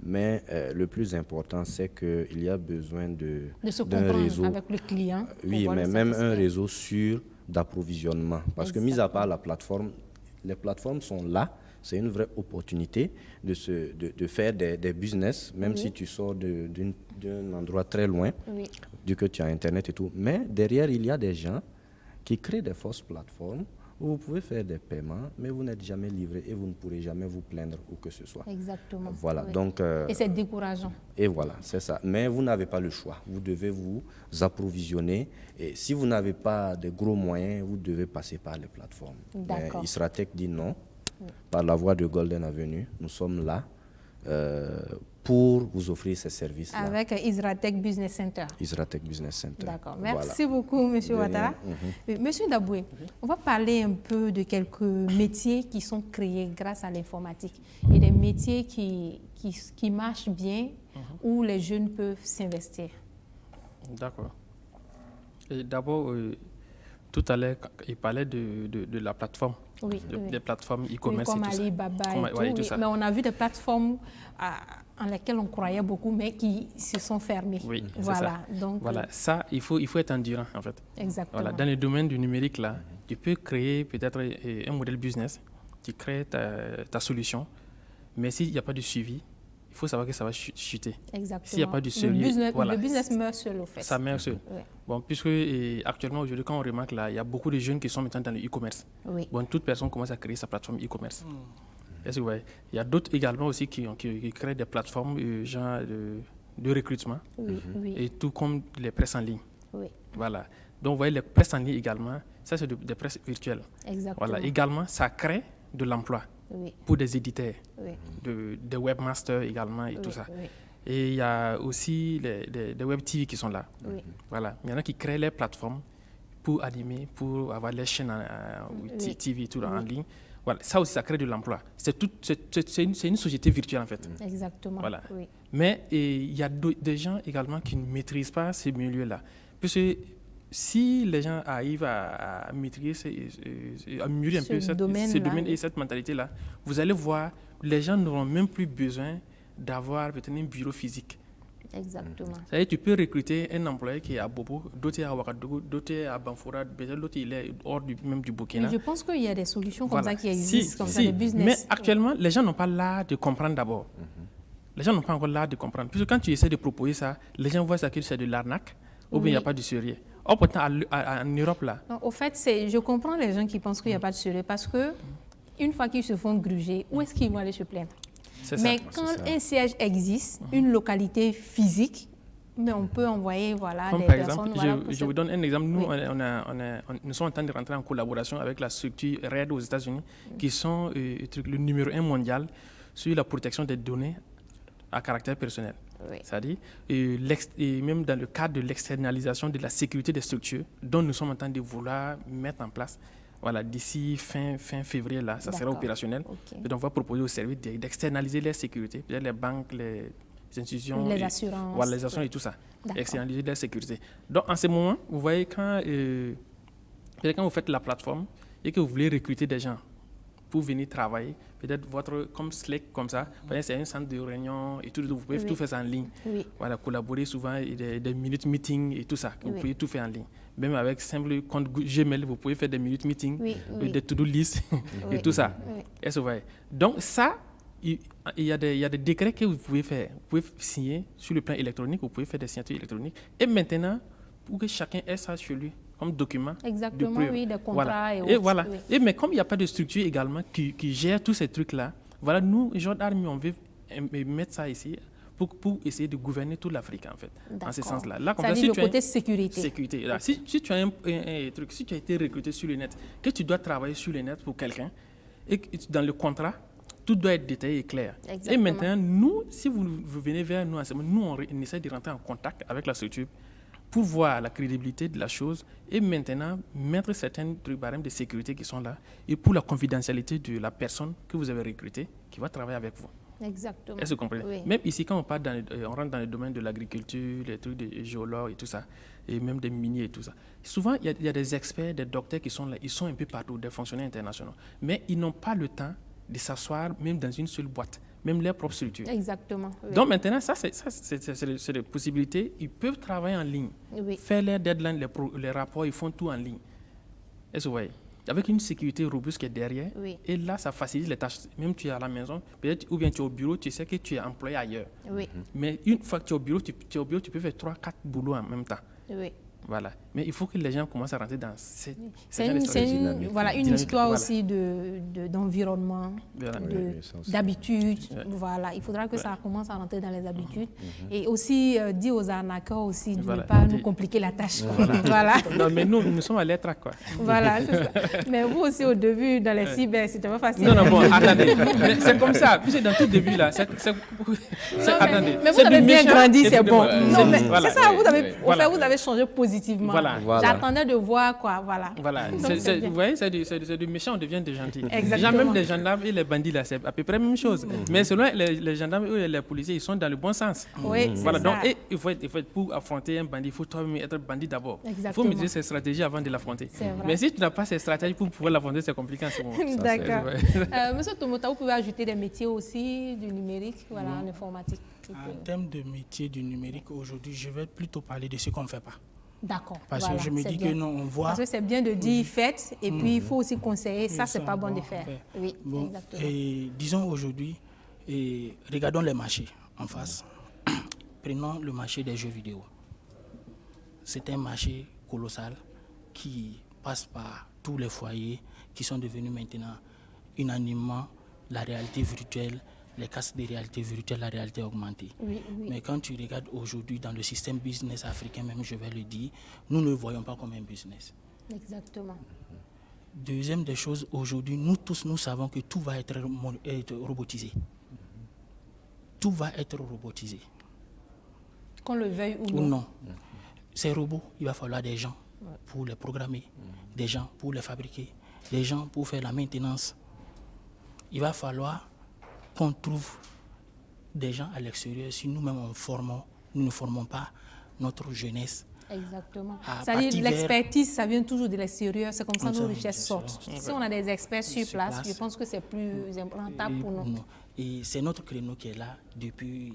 Speaker 5: Mais le plus important, c'est qu'il y a besoin d'un réseau.
Speaker 1: Avec le client.
Speaker 5: Oui, mais même un réseau sûr d'approvisionnement. Parce que, mis à part la plateforme, les plateformes sont là. C'est une vraie opportunité de faire des business, même si tu sors d'un endroit très loin, du que tu as Internet et tout. Mais derrière, il y a des gens qui créent des fausses plateformes où vous pouvez faire des paiements, mais vous n'êtes jamais livré et vous ne pourrez jamais vous plaindre ou que ce soit.
Speaker 1: Exactement.
Speaker 5: Voilà, donc...
Speaker 1: et c'est décourageant.
Speaker 5: Et voilà, c'est ça. Mais vous n'avez pas le choix. Vous devez vous approvisionner. Et si vous n'avez pas de gros moyens, vous devez passer par les plateformes. Mais Isratech dit non. Par la voie de Golden Avenue, nous sommes là pour vous offrir ces services-là.
Speaker 1: Avec Isratech Business Center.
Speaker 5: Isratech Business Center.
Speaker 1: D'accord. Merci beaucoup, M. Ouattara. Monsieur Daboué, on va parler un peu de quelques métiers qui sont créés grâce à l'informatique et des métiers qui marchent bien où les jeunes peuvent s'investir.
Speaker 3: D'accord. D'abord, tout à l'heure, il parlait de la plateforme. Des plateformes e-commerce
Speaker 1: comme Alibaba et tout, mais on a vu des plateformes en lesquelles on croyait beaucoup, mais qui se sont fermées.
Speaker 3: Oui,
Speaker 1: voilà.
Speaker 3: Ça.
Speaker 1: Donc,
Speaker 3: voilà, ça, il faut être endurant, en fait.
Speaker 1: Exactement.
Speaker 3: Voilà, dans le domaine du numérique, là, tu peux créer peut-être un modèle business, tu crées ta solution, mais s'il n'y a pas de suivi, il faut savoir que ça va chuter.
Speaker 1: Exactement.
Speaker 3: S'il n'y a pas de sérieux,
Speaker 1: le business meurt seul, au fait.
Speaker 3: Ça meurt seul. Bon, puisque actuellement, aujourd'hui, quand on remarque là, il y a beaucoup de jeunes qui sont maintenant dans le e-commerce. Bon, toute personne commence à créer sa plateforme e-commerce. Est-ce que vous voyez? Il y a d'autres également aussi qui créent des plateformes genre de recrutement, et tout comme les presses en ligne. Voilà. Donc, vous voyez, les presses en ligne également, ça, c'est des presses virtuelles.
Speaker 1: Exactement.
Speaker 3: Voilà. Également, ça crée de l'emploi pour des éditeurs, des webmasters également et tout ça. Et il y a aussi des web TV qui sont là. Voilà. Il y en a qui créent les plateformes pour animer, pour avoir les chaînes TV tout en ligne. Voilà. Ça aussi, ça crée de l'emploi. C'est une société virtuelle, en fait.
Speaker 1: Exactement.
Speaker 3: Voilà. Mais il y a des gens également qui ne maîtrisent pas ces milieux-là. Parce que si les gens arrivent à maîtriser, à améliorer un peu ce domaine et cette mentalité-là, vous allez voir, les gens n'auront même plus besoin d'avoir peut-être un bureau physique.
Speaker 1: Exactement.
Speaker 3: C'est-à-dire, tu peux recruter un employé qui est à Bobo, d'autres à Ouagadougou, d'autres à Banfoura, l'autre il est hors même du Burkina.
Speaker 1: Mais je pense qu'il y a des solutions comme ça qui existent, comme ça, des business.
Speaker 3: Mais actuellement, les gens n'ont pas l'art de comprendre d'abord. Les gens n'ont pas encore l'art de comprendre. Puisque quand tu essaies de proposer ça, les gens voient ça que c'est de l'arnaque, ou bien il n'y a pas de sérieux. Or, pourtant, en Europe, là...
Speaker 1: Non, au fait, je comprends les gens qui pensent qu'il n'y a pas de sérieux, parce que une fois qu'ils se font gruger, où est-ce qu'ils vont aller se plaindre? Mais quand un siège existe, une localité physique, mais on peut envoyer
Speaker 3: comme
Speaker 1: des
Speaker 3: par exemple,
Speaker 1: personnes...
Speaker 3: je vous donne un exemple. Nous, nous sommes en train de rentrer en collaboration avec la structure RED aux États-Unis, qui sont le numéro 1 mondial sur la protection des données à caractère personnel. C'est-à-dire, et même dans le cadre de l'externalisation de la sécurité des structures, dont nous sommes en train de vouloir mettre en place. Voilà, d'ici fin février, là, ça sera opérationnel. Et donc, on va proposer au service d'externaliser les sécurités, peut-être les banques, les institutions,
Speaker 1: les assurances.
Speaker 3: Voilà, les assurances et tout ça. Externaliser les sécurités. Donc, en ce moment, vous voyez, quand vous faites la plateforme et que vous voulez recruter des gens pour venir travailler, peut-être comme Slack, comme ça, c'est un centre de réunion et tout, vous pouvez tout faire en ligne. Voilà, collaborer souvent, des minutes meeting et tout ça, vous pouvez tout faire en ligne. Même avec simple compte Gmail, vous pouvez faire des minutes meeting, des to-do list et tout ça. Est-ce que vous voyez? Donc ça, il y a des décrets que vous pouvez faire. Vous pouvez signer sur le plan électronique, vous pouvez faire des signatures électroniques. Et maintenant, pour que chacun ait ça chez lui comme document.
Speaker 1: Exactement, des contrats et autres.
Speaker 3: Et voilà. Et mais comme il n'y a pas de structure également qui gère tous ces trucs-là, voilà, nous, Jeune Army, on veut mettre ça ici pour essayer de gouverner toute l'Afrique, en fait, en ce sens-là. Là,
Speaker 1: ça dit le côté sécurité.
Speaker 3: Sécurité. Là, si tu as un truc, si tu as été recruté sur le net, que tu dois travailler sur le net pour quelqu'un, et que dans le contrat, tout doit être détaillé et clair. Exactement. Et maintenant, nous, si vous venez vers nous, nous, on essaie de rentrer en contact avec la structure pour voir la crédibilité de la chose et maintenant mettre certains barèmes de sécurité qui sont là et pour la confidentialité de la personne que vous avez recrutée qui va travailler avec vous.
Speaker 1: Exactement.
Speaker 3: Est-ce que vous comprenez? Oui. Même ici, quand on rentre dans le domaine de l'agriculture, les trucs de géologues et tout ça, et même des miniers et tout ça, souvent, il y a des experts, des docteurs qui sont là, ils sont un peu partout, des fonctionnaires internationaux, mais ils n'ont pas le temps de s'asseoir même dans une seule boîte, même leur propre structure.
Speaker 1: Exactement. Oui.
Speaker 3: Donc maintenant, c'est des possibilités. Ils peuvent travailler en ligne, faire leurs deadlines, les rapports, ils font tout en ligne. Est-ce que vous voyez? Avec une sécurité robuste qui est derrière.
Speaker 1: Oui.
Speaker 3: Et là, ça facilite les tâches. Même tu es à la maison, peut-être, ou bien tu es au bureau, tu sais que tu es employé ailleurs.
Speaker 1: Oui.
Speaker 3: Mais une fois que tu es au bureau, tu peux faire 3-4 boulots en même temps.
Speaker 1: Oui.
Speaker 3: Voilà. Mais il faut que les gens commencent à rentrer dans
Speaker 1: C'est
Speaker 3: genre de stratégie.
Speaker 1: une
Speaker 3: Dynamique,
Speaker 1: histoire
Speaker 3: voilà.
Speaker 1: aussi d'environnement,
Speaker 3: Voilà.
Speaker 1: d'habitude.
Speaker 3: Ouais.
Speaker 1: Voilà, il faudra que ça commence à rentrer dans les habitudes.
Speaker 5: Mhm.
Speaker 1: Et aussi, dire aux arnaqueurs aussi de
Speaker 3: Voilà.
Speaker 1: ne pas nous compliquer la tâche.
Speaker 3: Voilà.
Speaker 1: Voilà.
Speaker 3: Non, mais nous sommes à l'être, quoi.
Speaker 1: Voilà, c'est ça. Mais vous aussi, au début, dans les cyber, c'était pas facile.
Speaker 3: Non, bon, attendez. Mais c'est comme ça. Puisque dans tout début, là, attendez.
Speaker 1: Mais vous
Speaker 3: C'est
Speaker 1: avez
Speaker 3: du
Speaker 1: bien
Speaker 3: méchant
Speaker 1: grandi,
Speaker 3: et
Speaker 1: c'est
Speaker 3: du
Speaker 1: bon.
Speaker 3: démon.
Speaker 1: Non, mais
Speaker 3: Voilà.
Speaker 1: c'est ça, vous avez,
Speaker 3: Voilà.
Speaker 1: vous avez changé positivement.
Speaker 3: Voilà.
Speaker 1: J'attendais de voir quoi, voilà.
Speaker 3: Voilà.
Speaker 1: Donc, c'est bien.
Speaker 3: Vous voyez, c'est du méchant, on devient des gentils.
Speaker 1: Exactement.
Speaker 3: Déjà, même les gendarmes et les bandits, là, c'est à peu près la même chose. Mais selon les gendarmes et les policiers, ils sont dans le bon sens.
Speaker 1: Oui, c'est
Speaker 3: Voilà,
Speaker 1: ça.
Speaker 3: donc il faut être pour affronter un bandit, il faut toi-même être bandit d'abord. Il faut
Speaker 1: Exactement.
Speaker 3: maîtriser ses stratégies avant de l'affronter.
Speaker 1: C'est vrai.
Speaker 3: Mais si tu n'as pas ces stratégies pour pouvoir l'affronter, c'est compliqué en ce moment.
Speaker 1: D'accord.
Speaker 3: Ouais.
Speaker 1: Monsieur Tomota, vous pouvez ajouter des métiers aussi du numérique, voilà, en informatique.
Speaker 4: En termes de métier du numérique, aujourd'hui, je vais plutôt parler de ce qu'on ne fait pas.
Speaker 1: D'accord.
Speaker 4: Parce
Speaker 1: voilà,
Speaker 4: que je me
Speaker 1: c'est
Speaker 4: dis
Speaker 1: bien.
Speaker 4: que non, on voit...
Speaker 1: Parce que c'est bien de dire faites, et puis il faut aussi conseiller, ça, c'est pas bon de faire. Oui,
Speaker 4: Bon,
Speaker 1: exactement.
Speaker 4: et disons aujourd'hui, regardons les marchés en face. Prenons le marché des jeux vidéo. C'est un marché colossal qui passe par tous les foyers qui sont devenus maintenant unanimement la réalité virtuelle, les casques de réalité virtuelle, la réalité augmentée.
Speaker 1: Oui, oui.
Speaker 4: Mais quand tu regardes aujourd'hui dans le système business africain, même je vais le dire, nous ne le voyons pas comme un business.
Speaker 1: Exactement.
Speaker 4: Deuxième des choses, aujourd'hui, nous tous, nous savons que tout va être robotisé. Tout va être robotisé.
Speaker 1: Qu'on le veuille ou
Speaker 4: Ou
Speaker 1: non.
Speaker 4: non. Ces robots, il va falloir des gens pour les programmer, des gens pour les fabriquer, des gens pour faire la maintenance. Il va falloir qu'on trouve des gens à l'extérieur. Si nous-mêmes nous ne formons pas notre jeunesse.
Speaker 1: Entends.
Speaker 4: À
Speaker 1: C'est-à-dire
Speaker 4: partir
Speaker 1: l'expertise, ça vient toujours de l'extérieur. C'est comme ça
Speaker 4: Comme
Speaker 1: que
Speaker 4: ça,
Speaker 1: nos richesses
Speaker 4: bien
Speaker 1: sortent.
Speaker 4: sûr.
Speaker 1: Si on a des experts sur
Speaker 4: Sur
Speaker 1: place,
Speaker 4: place.
Speaker 1: je pense que c'est plus rentable pour nous.
Speaker 4: Et c'est notre créneau qui est là depuis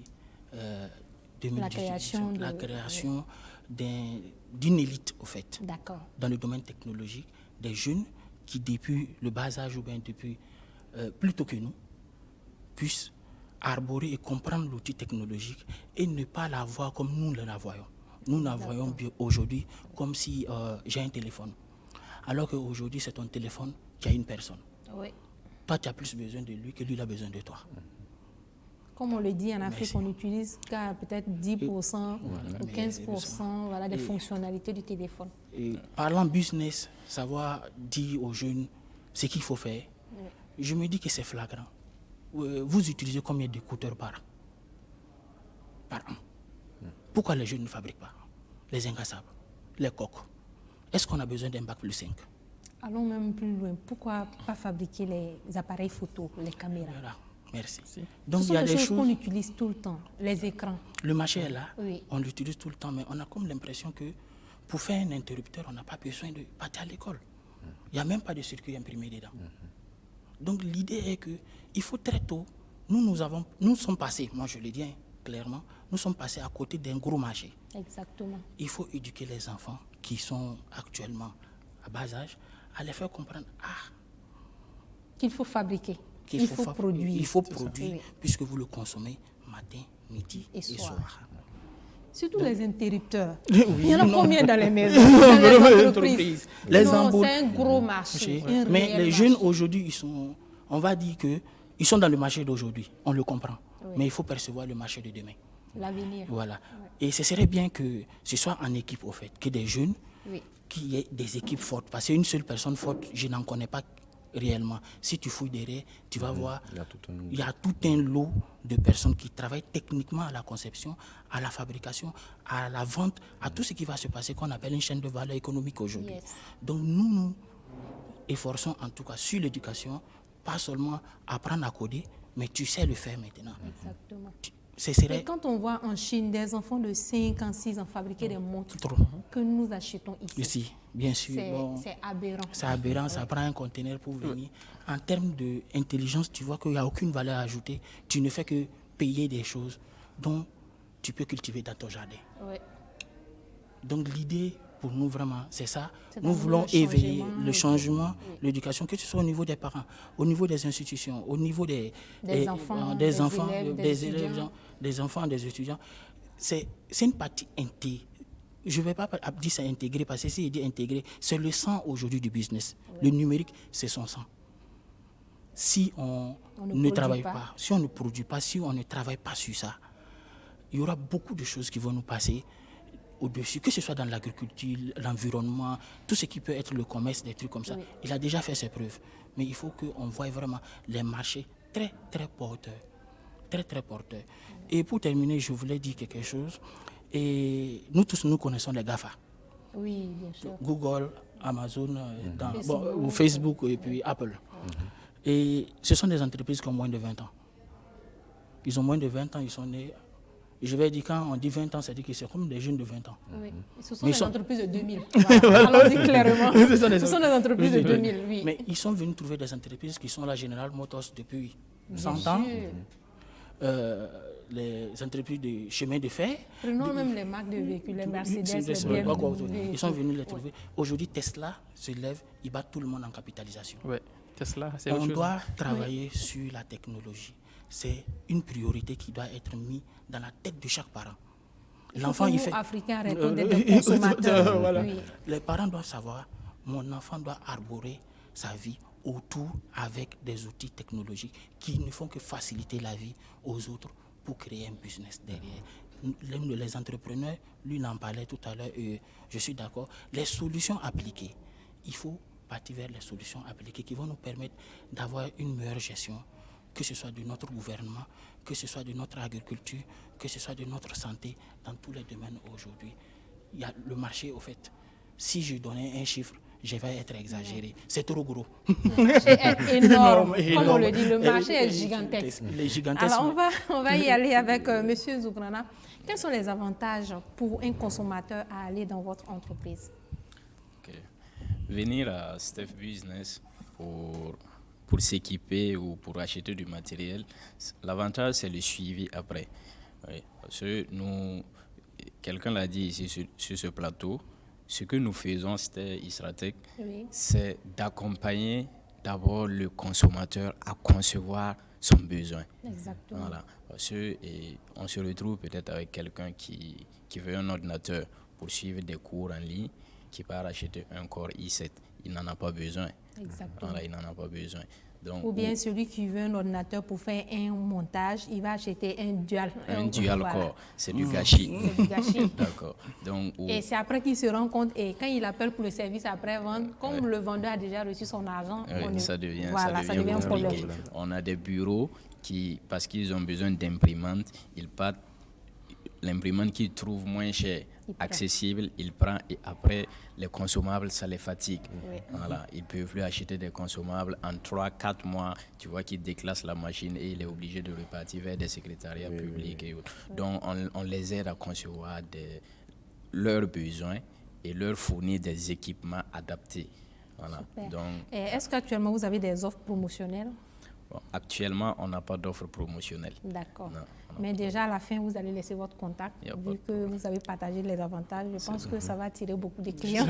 Speaker 4: 2018.
Speaker 1: La création de-
Speaker 4: La création d'une élite, au fait,
Speaker 1: D'accord.
Speaker 4: dans le domaine technologique, des jeunes qui, depuis le bas âge ou bien depuis plus tôt que nous, puissent arborer et comprendre l'outil technologique et ne pas la voir comme nous la voyons. Nous la voyons aujourd'hui comme si j'ai un téléphone. Alors qu'aujourd'hui, c'est ton téléphone qui a une personne.
Speaker 1: Oui.
Speaker 4: Toi, tu as plus besoin de lui que lui a besoin de toi.
Speaker 1: Comme on le dit en Afrique,
Speaker 4: Merci.
Speaker 1: on utilise qu'à peut-être 10% ou 15% voilà, des fonctionnalités du téléphone.
Speaker 4: Et parlant business, savoir dire aux jeunes ce qu'il faut faire, je me dis que c'est flagrant. Vous utilisez combien d'écouteurs par an? Pourquoi les jeunes ne fabriquent pas les incassables, les coques? Est-ce qu'on a besoin d'un bac plus 5?
Speaker 1: Allons même plus loin. Pourquoi pas fabriquer les appareils photo, les caméras?
Speaker 4: Voilà, merci.
Speaker 1: Ce
Speaker 4: Donc il
Speaker 1: sont
Speaker 4: y a
Speaker 1: des
Speaker 4: des
Speaker 1: choses qu'on
Speaker 4: choses.
Speaker 1: utilise tout le temps. Les écrans.
Speaker 4: Le marché est là,
Speaker 1: Oui.
Speaker 4: on l'utilise tout le temps, mais on a comme l'impression que pour faire un interrupteur, on n'a pas besoin de partir à l'école. Il n'y a même pas de circuit imprimé dedans. Donc l'idée est qu'il faut très tôt, nous sommes passés, moi je le dis clairement, nous sommes passés à côté d'un gros marché.
Speaker 1: Exactement.
Speaker 4: Il faut éduquer les enfants qui sont actuellement à bas âge, à les faire comprendre
Speaker 1: Qu'il faut fabriquer.
Speaker 4: qu'il
Speaker 1: Il faut produire.
Speaker 4: Il faut produire
Speaker 1: Oui.
Speaker 4: puisque vous le consommez matin, midi
Speaker 1: Et
Speaker 4: et
Speaker 1: soir.
Speaker 4: soir.
Speaker 1: Surtout les interrupteurs.
Speaker 4: Oui,
Speaker 1: Il y en a
Speaker 4: non.
Speaker 1: combien dans les maisons, dans les entreprises?
Speaker 4: Les
Speaker 1: Non,
Speaker 4: embouts-
Speaker 1: c'est un gros marché. un
Speaker 4: Mais
Speaker 1: réel
Speaker 4: les jeunes
Speaker 1: marché.
Speaker 4: aujourd'hui, on va dire qu'ils sont dans le marché d'aujourd'hui, on le comprend. Mais il faut percevoir le marché de demain.
Speaker 1: L'avenir.
Speaker 4: Voilà. Et ce serait bien que ce soit en équipe, au fait, que des jeunes,
Speaker 1: Oui.
Speaker 4: qu'il y ait des équipes fortes. Parce qu'une seule personne forte, je n'en connais pas réellement. Si tu fouilles derrière, tu vas voir, il y a tout un lot de personnes qui travaillent techniquement à la conception, à la fabrication, à la vente, à tout ce qui va se passer, qu'on appelle une chaîne de valeur économique aujourd'hui.
Speaker 1: Yes.
Speaker 4: Donc nous efforçons en tout cas sur l'éducation, pas seulement apprendre à coder, mais tu sais le faire maintenant.
Speaker 1: Exactement.
Speaker 4: Ce
Speaker 1: Et
Speaker 4: serait
Speaker 1: quand on voit en Chine des enfants de 5 ans, 6 ans fabriquer des montres
Speaker 4: trop.
Speaker 1: que nous achetons ici,
Speaker 4: Ici, bien sûr. Bon,
Speaker 1: c'est aberrant.
Speaker 4: c'est aberrant, ça prend un conteneur pour venir. En termes d'intelligence, tu vois qu'il n'y a aucune valeur ajoutée. Tu ne fais que payer des choses dont tu peux cultiver dans ton jardin.
Speaker 1: Ouais.
Speaker 4: Donc l'idée pour nous, vraiment, c'est ça.
Speaker 1: C'est
Speaker 4: Nous
Speaker 1: vraiment
Speaker 4: voulons
Speaker 1: le
Speaker 4: éveiller
Speaker 1: changement,
Speaker 4: le changement, l'éducation, que ce soit au niveau des parents, au niveau des institutions, au niveau des
Speaker 1: enfants,
Speaker 4: des
Speaker 1: des
Speaker 4: enfants,
Speaker 1: élèves,
Speaker 4: des
Speaker 1: étudiants.
Speaker 4: élèves, des enfants, des étudiants. C'est une partie intégrée. Je ne vais pas dire c'est intégré, parce que si je dis intégré, c'est le sang aujourd'hui du business. Le numérique, c'est son sang. Si on ne travaille pas, si on ne produit pas, si on ne travaille pas sur ça, il y aura beaucoup de choses qui vont nous passer au-dessus, que ce soit dans l'agriculture, l'environnement, tout ce qui peut être le commerce, des trucs comme ça. Il a déjà fait ses preuves. Mais il faut qu'on voie vraiment les marchés très, très porteurs. Très, très porteurs. Et pour terminer, je voulais dire quelque chose. Et nous tous, nous connaissons les GAFA.
Speaker 1: Oui, bien sûr.
Speaker 4: Google, Amazon, ou Facebook et puis Apple. Et ce sont des entreprises qui ont moins de 20 ans. Ils ont moins de 20 ans, ils sont nés. Je vais dire, quand on dit 20 ans, c'est-à-dire que c'est comme des jeunes de 20 ans.
Speaker 1: Oui. Ce sont des entreprises de 2000.
Speaker 4: Voilà.
Speaker 1: Allons-y clairement.
Speaker 4: Ce
Speaker 1: sont des entreprises de 2000, oui.
Speaker 4: Mais ils sont venus trouver des entreprises qui sont la General Motors depuis 100 ans. Les entreprises de chemin de fer.
Speaker 1: Prenons même les marques de véhicules, les Mercedes, les BMW.
Speaker 4: Ils sont venus les trouver. Aujourd'hui, Tesla se lève, il bat tout le monde en capitalisation.
Speaker 3: Ouais. Tesla, c'est
Speaker 4: On
Speaker 3: autre chose.
Speaker 4: doit travailler sur la technologie. C'est une priorité qui doit être mise dans la tête de chaque parent.
Speaker 1: L'enfant, il fait. Africains répondent des consommateurs.
Speaker 4: Voilà. Oui. Les parents doivent savoir, mon enfant doit arborer sa vie autour avec des outils technologiques qui ne font que faciliter la vie aux autres pour créer un business derrière. Les entrepreneurs, lui n'en parlait tout à l'heure, je suis d'accord, les solutions appliquées, il faut partir vers les solutions appliquées qui vont nous permettre d'avoir une meilleure gestion, que ce soit de notre gouvernement, que ce soit de notre agriculture, que ce soit de notre santé, dans tous les domaines aujourd'hui. Il y a le marché, au fait. Si je donnais un chiffre, je vais être exagéré. C'est trop gros.
Speaker 1: Le marché est énorme. Comme on le dit, le marché est gigantesque. Alors, on va y aller avec M. Zougrana. Quels sont les avantages pour un consommateur à aller dans votre entreprise?
Speaker 2: Venir à Steph Business pour s'équiper ou pour acheter du matériel, l'avantage, c'est le suivi après. Oui, parce que nous, quelqu'un l'a dit ici sur ce plateau, ce que nous faisons, c'était Isratech, c'est d'accompagner d'abord le consommateur à concevoir son besoin.
Speaker 1: Exactement.
Speaker 2: Voilà. Parce que on se retrouve peut-être avec quelqu'un qui veut un ordinateur pour suivre des cours en ligne, qui part acheter un Core i7. Il n'en a pas besoin.
Speaker 1: Exactement.
Speaker 2: Voilà, il n'en a pas besoin. Donc,
Speaker 1: ou bien celui qui veut un ordinateur pour faire un montage, il va acheter un dual
Speaker 2: core. C'est du gâchis.
Speaker 1: C'est du gâchis.
Speaker 2: D'accord. Donc,
Speaker 1: et c'est après qu'il se rend compte, et quand il appelle pour le service après-vente, comme le vendeur a déjà reçu son argent,
Speaker 2: ça devient
Speaker 1: un problème.
Speaker 2: On a des bureaux qui, parce qu'ils ont besoin d'imprimantes, ils partent. L'imprimante qu'ils trouvent moins cher, accessible, il prend, et après, les consommables, ça les fatigue. Oui. Voilà, ils ne peuvent plus acheter des consommables. En 3-4 mois, tu vois qu'ils déclassent la machine et il est obligé de repartir vers des secrétariats publics. Et autres. Donc, on les aide à concevoir leurs besoins et leur fournir des équipements adaptés. Voilà. Donc,
Speaker 1: est-ce qu'actuellement, vous avez des offres promotionnelles?
Speaker 2: Bon, actuellement, on n'a pas d'offre promotionnelle.
Speaker 1: D'accord. Mais déjà, à la fin, vous allez laisser votre contact. Vu que vous avez partagé les avantages, je pense que ça va attirer beaucoup de clients.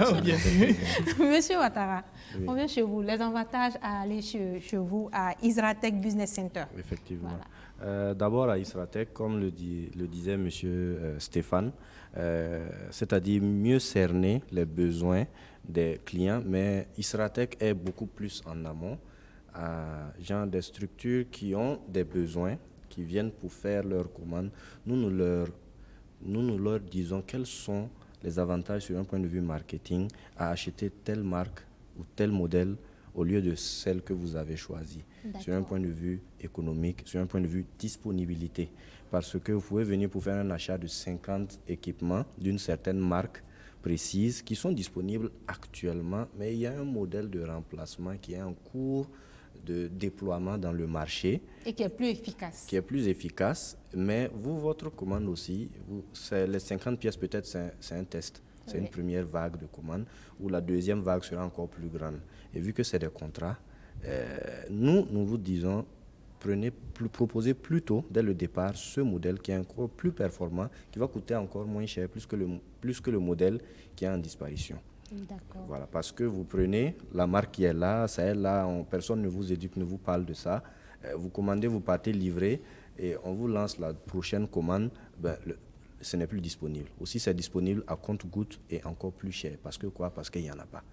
Speaker 1: Monsieur Ouattara, on vient chez vous. Les avantages à aller chez vous à Isratech Business Center.
Speaker 5: Effectivement. Voilà. D'abord, à Isratech, comme le disait Monsieur Stéphane, c'est-à-dire mieux cerner les besoins des clients, mais Isratech est beaucoup plus en amont. Genre des structures qui ont des besoins, qui viennent pour faire leurs commandes. Nous leur disons quels sont les avantages sur un point de vue marketing à acheter telle marque ou tel modèle au lieu de celle que vous avez choisie. Sur un point de vue économique, sur un point de vue disponibilité. Parce que vous pouvez venir pour faire un achat de 50 équipements d'une certaine marque précise qui sont disponibles actuellement, mais il y a un modèle de remplacement qui est en cours de déploiement dans le marché.
Speaker 1: Et qui est plus efficace.
Speaker 5: Qui est plus efficace, mais votre commande aussi, les 50 pièces peut-être c'est un test, c'est une première vague de commandes, où la deuxième vague sera encore plus grande. Et vu que c'est des contrats, nous vous disons, proposez plutôt dès le départ ce modèle qui est encore plus performant, qui va coûter encore moins cher, plus que le modèle qui est en disparition.
Speaker 1: D'accord.
Speaker 5: Voilà, parce que vous prenez la marque qui est là, ça est là, personne ne vous éduque, ne vous parle de ça. Vous commandez, vous partez livrer et on vous lance la prochaine commande, ce n'est plus disponible. Aussi, c'est disponible à compte-gouttes et encore plus cher. Parce que quoi? Parce qu'il n'y en a pas.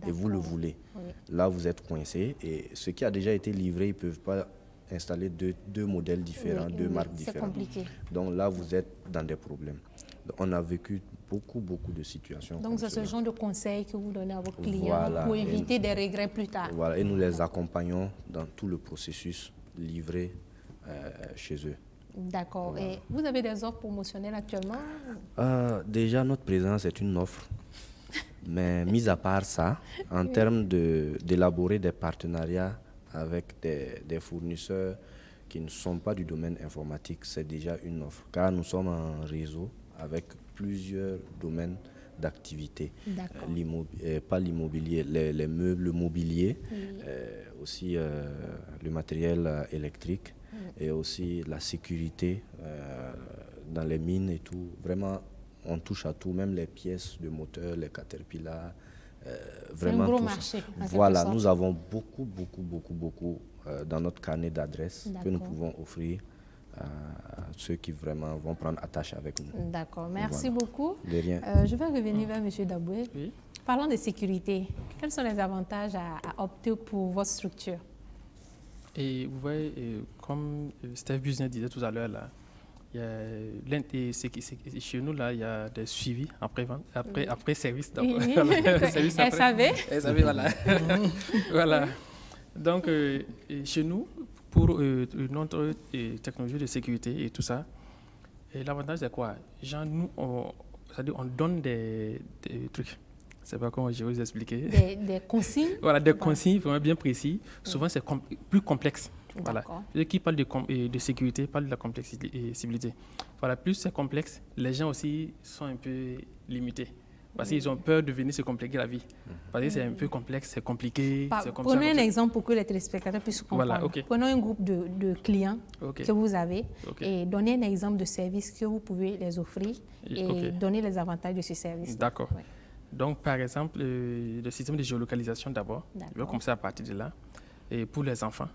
Speaker 5: Et vous le voulez. Oui. Là, vous êtes coincé et ce qui a déjà été livré, ils ne peuvent pas installer deux modèles différents, deux marques différentes.
Speaker 1: C'est compliqué.
Speaker 5: Donc là, vous êtes dans des problèmes. Donc, on a vécu beaucoup de situations.
Speaker 1: Donc, c'est ce genre de conseils que vous donnez à vos clients pour éviter des regrets plus tard.
Speaker 5: Voilà, et nous les accompagnons dans tout le processus livré chez eux.
Speaker 1: D'accord. Voilà. Et vous avez des offres promotionnelles actuellement?
Speaker 5: Déjà, notre présence est une offre. Mais mis à part ça, en termes d'élaborer des partenariats avec des fournisseurs qui ne sont pas du domaine informatique, c'est déjà une offre. Car nous sommes en réseau avec plusieurs domaines d'activité. Pas l'immobilier, les meubles mobiliers, aussi le matériel électrique et aussi la sécurité dans les mines et tout. Vraiment, on touche à tout, même les pièces de moteur, les Caterpillar. Vraiment
Speaker 1: un gros marché.
Speaker 5: Voilà, nous avons beaucoup dans notre carnet d'adresses que nous pouvons offrir à ceux qui vraiment vont prendre attache avec nous.
Speaker 1: D'accord, merci beaucoup.
Speaker 5: De rien.
Speaker 1: Je vais revenir vers M. Daboué.
Speaker 3: Oui.
Speaker 1: Parlons de sécurité. Quels sont les avantages à opter pour votre structure?
Speaker 3: Et vous voyez, comme Steph Business disait tout à l'heure, là, chez nous, là, il y a des suivis après service.
Speaker 1: SAV,
Speaker 3: voilà. Voilà. Donc, chez nous, pour notre technologie de sécurité et tout ça, l'avantage, c'est quoi? Genre, nous, on donne des trucs. Je ne sais pas comment je vais vous expliquer.
Speaker 1: Des consignes?
Speaker 3: Voilà, des consignes vraiment bien précis. Souvent, c'est plus complexe. Voilà. Ceux qui parlent de sécurité parlent de la complexité. Voilà, plus c'est complexe, les gens aussi sont un peu limités. Parce qu'ils ont peur de venir se compliquer la vie. Parce que c'est un peu complexe, c'est compliqué.
Speaker 1: Prenez un exemple pour que les téléspectateurs puissent comprendre.
Speaker 3: Voilà, okay.
Speaker 1: Prenons un groupe de clients que vous avez et donnez un exemple de service que vous pouvez les offrir et donner les avantages de ce service.
Speaker 3: D'accord. Ouais. Donc, par exemple, le système de géolocalisation d'abord. Je vais commencer à partir de là. Et pour les enfants.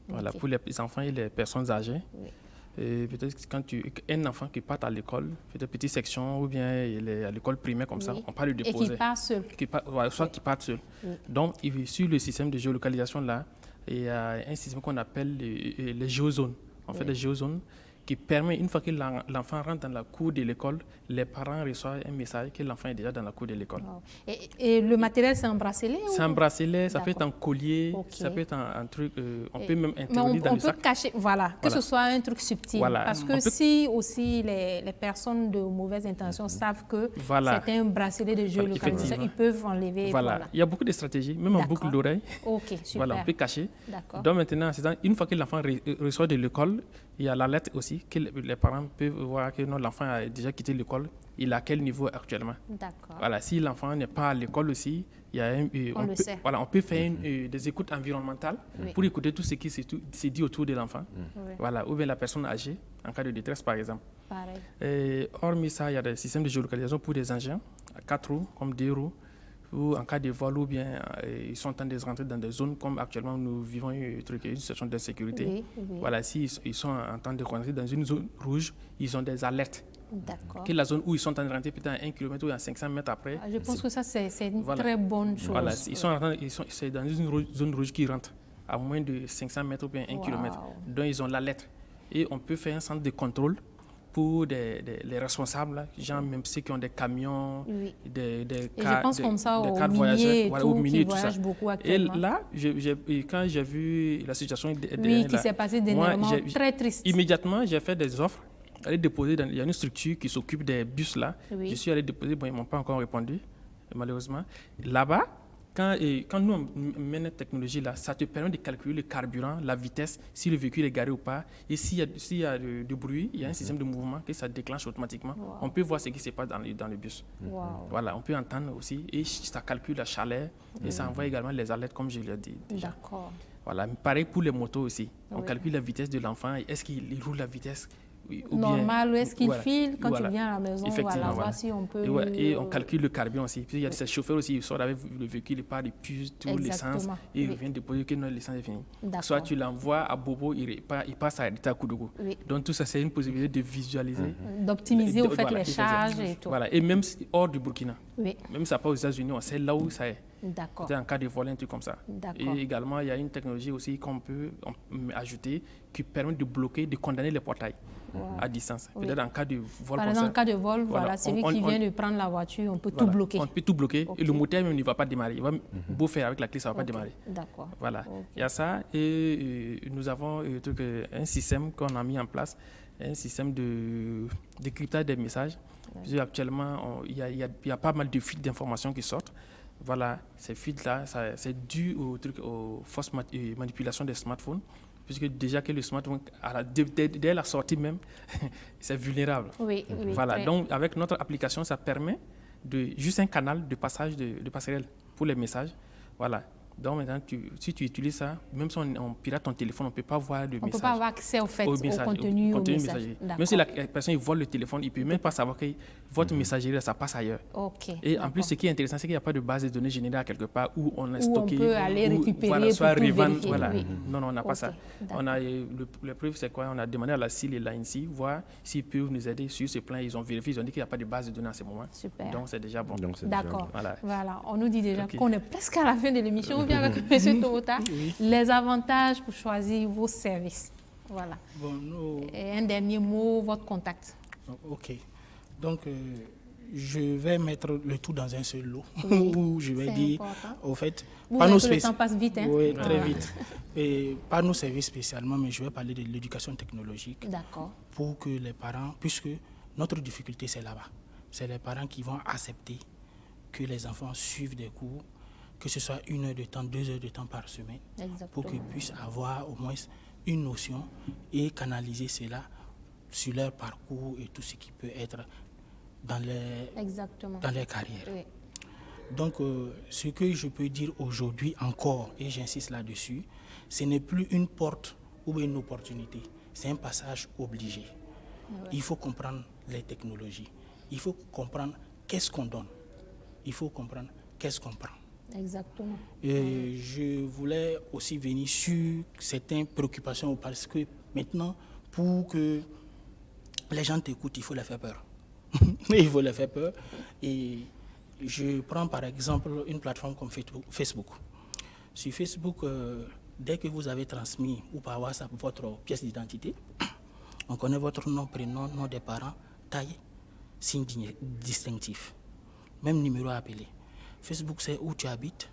Speaker 3: Voilà, pour les enfants et les personnes âgées. Oui. Et peut-être un enfant qui part à l'école, peut-être petite section ou bien il est à l'école primaire comme ça, on peut le déposer.
Speaker 1: Et qui part seul.
Speaker 3: Soit qui part seul. Donc, sur le système de géolocalisation là, il y a un système qu'on appelle les géozones. En fait, les géozones qui permet, une fois que l'enfant rentre dans la cour de l'école, les parents reçoivent un message que l'enfant est déjà dans la cour de l'école.
Speaker 1: Wow. Et le matériel, c'est en bracelet?
Speaker 3: C'est en bracelet, ça peut être en collier, ça peut être en truc, on peut même interdire dans le sac.
Speaker 1: On peut cacher, voilà, que ce soit un truc subtil. Voilà. Parce que si aussi les personnes de mauvaises intentions savent que c'est un bracelet de géolocalisation, ils peuvent enlever.
Speaker 3: Voilà. Il y a beaucoup de stratégies, même en boucle d'oreille.
Speaker 1: Ok, super.
Speaker 3: Voilà, on peut cacher. Donc maintenant, une fois que l'enfant reçoit de l'école, il y a l'alerte aussi, que les parents peuvent voir que l'enfant a déjà quitté l'école, il est à quel niveau actuellement.
Speaker 1: D'accord.
Speaker 3: Voilà, si l'enfant n'est pas à l'école aussi, il y a on peut faire des écoutes environnementales pour écouter tout ce qui se dit autour de l'enfant. Voilà, ou bien la personne âgée, en cas de détresse par exemple.
Speaker 1: Pareil.
Speaker 3: Hormis ça, il y a des systèmes de géolocalisation pour des engins à 4 roues, comme 2 roues, ou en cas de vol, ou bien ils sont en train de rentrer dans des zones comme actuellement nous vivons une situation d'insécurité. Voilà, s'ils sont en train de rentrer dans une zone rouge, ils ont des alertes.
Speaker 1: D'accord.
Speaker 3: Que la zone où ils sont en train de rentrer peut-être à 1 km ou à 500 mètres après.
Speaker 1: Je pense que ça, c'est une très bonne chose.
Speaker 3: Voilà, c'est dans une zone rouge qui rentre à moins de 500 mètres ou bien 1 km. Donc, ils ont l'alerte. Et on peut faire un centre de contrôle pour les responsables, genre même ceux qui ont des camions, des
Speaker 1: cars, je pense comme ça
Speaker 3: aux
Speaker 1: miniers qui
Speaker 3: tout ça.
Speaker 1: Beaucoup actuellement.
Speaker 3: Et là, quand j'ai vu la situation
Speaker 1: qui s'est passée dernièrement, très triste.
Speaker 3: Immédiatement, j'ai fait des offres. Aller déposer il y a une structure qui s'occupe des bus là. Je suis allé déposer, bon, ils ne m'ont pas encore répondu, malheureusement. Là-bas, quand nous on met notre technologie là, ça te permet de calculer le carburant, la vitesse, si le véhicule est garé ou pas. Et s'il y a du bruit, il y a un système de mouvement que ça déclenche automatiquement. On peut voir ce qui se passe dans le bus. Voilà, on peut entendre aussi. Et ça calcule la chaleur et ça envoie également les alertes, comme je l'ai dit déjà.
Speaker 1: D'accord.
Speaker 3: Voilà. Pareil pour les motos aussi. On
Speaker 1: Oui.
Speaker 3: calcule la vitesse de l'enfant. Est-ce qu'il roule la vitesse ou
Speaker 1: Normal, ou est-ce qu'il
Speaker 3: voilà.
Speaker 1: file quand
Speaker 3: Voilà.
Speaker 1: tu viens à la maison?
Speaker 3: Effectivement,
Speaker 1: Voilà, voir si on peut...
Speaker 3: Et on calcule le carburant aussi. Puis il y a des chauffeurs aussi, ils sortent avec le véhicule, ils partent, ils puisent tout l'essence
Speaker 1: Exactement.
Speaker 3: et ils
Speaker 1: Oui.
Speaker 3: reviennent déposer que l'essence est finie.
Speaker 1: D'accord.
Speaker 3: Soit tu l'envoies à Bobo, il passe à Rita Koudougou.
Speaker 1: Oui.
Speaker 3: Donc tout ça, c'est une possibilité de visualiser.
Speaker 1: D'optimiser au fait
Speaker 3: Voilà,
Speaker 1: les charges et tout.
Speaker 3: Voilà. Et même hors du Burkina,
Speaker 1: Oui,
Speaker 3: même ça part aux États-Unis, on sait là où ça est.
Speaker 1: d'accord.
Speaker 3: C'est en cas de vol, un truc comme ça.
Speaker 1: D'accord.
Speaker 3: Et également, il y a une technologie aussi qu'on peut ajouter qui permet de bloquer, de condamner les portails à distance.
Speaker 1: Oui.
Speaker 3: Peut-être en cas de vol
Speaker 1: Par
Speaker 3: comme
Speaker 1: exemple,
Speaker 3: ça.
Speaker 1: en cas de vol,
Speaker 3: Voilà.
Speaker 1: voilà, celui qui vient de prendre la voiture, on peut tout
Speaker 3: Voilà.
Speaker 1: bloquer.
Speaker 3: On peut tout bloquer
Speaker 1: Ok.
Speaker 3: et le moteur même ne va pas démarrer. Il va beau faire avec la clé, ça ne va
Speaker 1: Ok,
Speaker 3: pas démarrer.
Speaker 1: d'accord.
Speaker 3: Voilà.
Speaker 1: Ok.
Speaker 3: Il y a ça et nous avons un système qu'on a mis en place, un système de cryptage des messages. Puisque actuellement, il y a pas mal de fuites d'informations qui sortent. Voilà, ces fuites-là, c'est dû aux fausses manipulations des smartphones, puisque déjà que le smartphone, dès la sortie même, c'est vulnérable.
Speaker 1: Oui, oui.
Speaker 3: Voilà,
Speaker 1: très-
Speaker 3: donc avec notre application, ça permet juste un canal de passage de passerelle pour les messages. Voilà. Donc maintenant, si tu utilises ça, même si on pirate ton téléphone, on ne peut pas voir le
Speaker 1: On ne
Speaker 3: message.
Speaker 1: peut pas avoir accès au fait,
Speaker 3: Au
Speaker 1: au
Speaker 3: message,
Speaker 1: contenu, au message.
Speaker 3: messager. Même
Speaker 1: D'accord.
Speaker 3: si la personne il vole le téléphone, il ne peut même pas savoir que votre messagerie, ça passe ailleurs.
Speaker 1: Ok.
Speaker 3: Et en
Speaker 1: d'accord.
Speaker 3: plus, ce qui est intéressant, c'est qu'il n'y a pas de base de données générée à quelque part où on a
Speaker 1: Où
Speaker 3: stocké.
Speaker 1: on peut aller
Speaker 3: où-
Speaker 1: récupérer
Speaker 3: voilà,
Speaker 1: pour
Speaker 3: soit
Speaker 1: tout
Speaker 3: revendre.
Speaker 1: vérifier,
Speaker 3: Voilà.
Speaker 1: oui.
Speaker 3: Non, on n'a pas
Speaker 1: Ok,
Speaker 3: ça.
Speaker 1: d'accord.
Speaker 3: On a, le preuve, c'est quoi? On a demandé à la CIL et l'ANSI, voir s'ils peuvent nous aider sur ce plan. Ils ont vérifié, ils ont dit qu'il n'y a pas de base de données à ce moment.
Speaker 1: Super.
Speaker 3: Donc, c'est déjà bon.
Speaker 5: Donc, c'est déjà
Speaker 1: D'accord.
Speaker 5: bon.
Speaker 3: Voilà.
Speaker 1: On nous dit déjà
Speaker 3: Ok.
Speaker 1: qu'on est presque à la fin de l'émission. On vient avec M. Tomota. Les avantages pour choisir vos services. Voilà.
Speaker 4: Bon, nous,
Speaker 1: Et un dernier mot, votre contact.
Speaker 4: ok. Donc, je vais mettre le tout dans un seul lot où je vais
Speaker 1: c'est
Speaker 4: dire,
Speaker 1: important.
Speaker 4: au fait,
Speaker 1: Vous
Speaker 4: pas
Speaker 1: voyez
Speaker 4: nos
Speaker 1: que le
Speaker 4: spéc-
Speaker 1: temps passe vite, hein?
Speaker 4: Oui, très vite. Et pas nos services spécialement, mais je vais parler de l'éducation technologique
Speaker 1: D'accord.
Speaker 4: pour que les parents, puisque notre difficulté c'est là-bas, c'est les parents qui vont accepter que les enfants suivent des cours, que ce soit 1 heure de temps, 2 heures de temps par semaine,
Speaker 1: Exactement.
Speaker 4: pour qu'ils puissent avoir au moins une notion et canaliser cela sur leur parcours et tout ce qui peut être dans
Speaker 1: Exactement.
Speaker 4: les carrières.
Speaker 1: Oui.
Speaker 4: Donc, ce que je peux dire aujourd'hui encore, et j'insiste là-dessus, ce n'est plus une porte ou une opportunité, c'est un passage obligé. Il faut comprendre les technologies, il faut comprendre qu'est-ce qu'on donne, il faut comprendre qu'est-ce qu'on prend.
Speaker 1: Exactement.
Speaker 4: Et je voulais aussi venir sur certaines préoccupations parce que maintenant, pour que les gens t'écoutent, il faut les faire peur. Il faut les faire peur. Et je prends par exemple une plateforme comme Facebook. Sur Facebook, dès que vous avez transmis ou par WhatsApp votre pièce d'identité, on connaît votre nom, prénom, nom des parents, taille, signe distinctif, même numéro à appeler. Facebook sait où tu habites,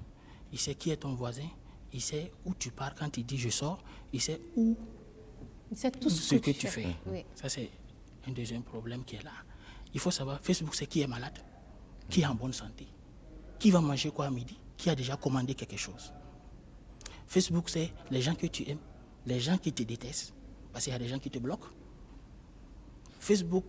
Speaker 4: il sait qui est ton voisin, il sait où tu pars quand il dit je sors, il sait où
Speaker 1: C'est tout
Speaker 4: ce que tu fais.
Speaker 1: Oui.
Speaker 4: Ça, c'est un deuxième problème qui est là. Il faut savoir, Facebook, c'est qui est malade, qui est en bonne santé, qui va manger quoi à midi, qui a déjà commandé quelque chose. Facebook, c'est les gens que tu aimes, les gens qui te détestent, parce qu'il y a des gens qui te bloquent. Facebook,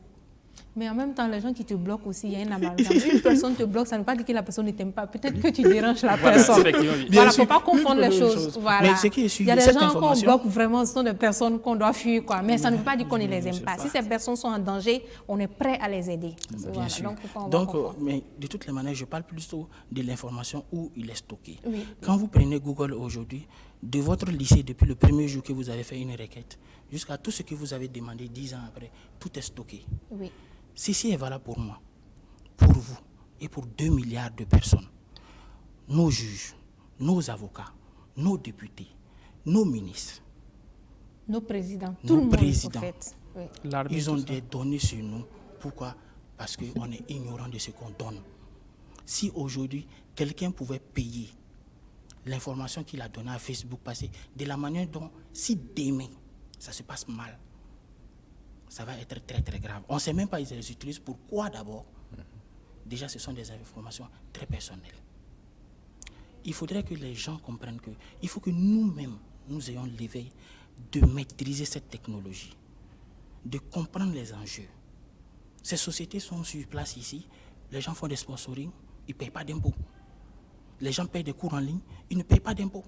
Speaker 1: Mais en même temps, les gens qui te bloquent aussi, il y a un amalgame. Une personne te bloque, ça ne veut pas dire que la personne ne t'aime pas. Peut-être que tu déranges la
Speaker 3: Voilà,
Speaker 1: personne.
Speaker 3: effectivement, oui.
Speaker 1: Voilà, il ne
Speaker 4: Bien
Speaker 1: faut
Speaker 4: sûr,
Speaker 1: pas confondre les
Speaker 4: une
Speaker 1: choses.
Speaker 4: chose.
Speaker 1: Voilà.
Speaker 4: Mais ce qui est sûr,
Speaker 1: Il y a des
Speaker 4: cette
Speaker 1: gens qu'on
Speaker 4: information-
Speaker 1: bloque vraiment, ce sont des personnes qu'on doit fuir, quoi. Mais ça ne veut pas dire qu'on ne les aime
Speaker 4: sais
Speaker 1: pas.
Speaker 4: pas.
Speaker 1: Si ces personnes sont en danger, on est prêt à les aider. Voilà.
Speaker 4: bien sûr.
Speaker 1: Donc, faut pas en
Speaker 4: Donc,
Speaker 1: confondre.
Speaker 4: mais de toutes les manières, je parle plutôt de l'information où il est stocké.
Speaker 1: Oui.
Speaker 4: Quand vous prenez Google aujourd'hui, de votre lycée, depuis le premier jour que vous avez fait une requête, jusqu'à tout ce que vous avez demandé 10 ans après, tout est stocké.
Speaker 1: Oui.
Speaker 4: Ceci est valable pour moi, pour vous et pour 2 milliards de personnes. Nos juges, nos avocats, nos députés, nos ministres,
Speaker 1: Nos présidents,
Speaker 4: Nos
Speaker 1: tout le monde,
Speaker 4: présidents.
Speaker 1: en fait. Oui.
Speaker 3: L'arbitre,
Speaker 4: ils ont
Speaker 3: tout ça.
Speaker 4: des données sur nous. Pourquoi? Parce qu'on est ignorant de ce qu'on donne. Si aujourd'hui, quelqu'un pouvait payer l'information qu'il a donnée à Facebook, passer de la manière dont, si demain, ça se passe mal, ça va être très très grave. On ne sait même pas ils les utilisent. Pourquoi d'abord? Déjà, ce sont des informations très personnelles. Il faudrait que les gens comprennent qu'il faut que nous-mêmes, nous ayons l'éveil de maîtriser cette technologie, de comprendre les enjeux. Ces sociétés sont sur place ici, les gens font des sponsoring, ils ne payent pas d'impôts. Les gens payent des cours en ligne, ils ne payent pas d'impôts.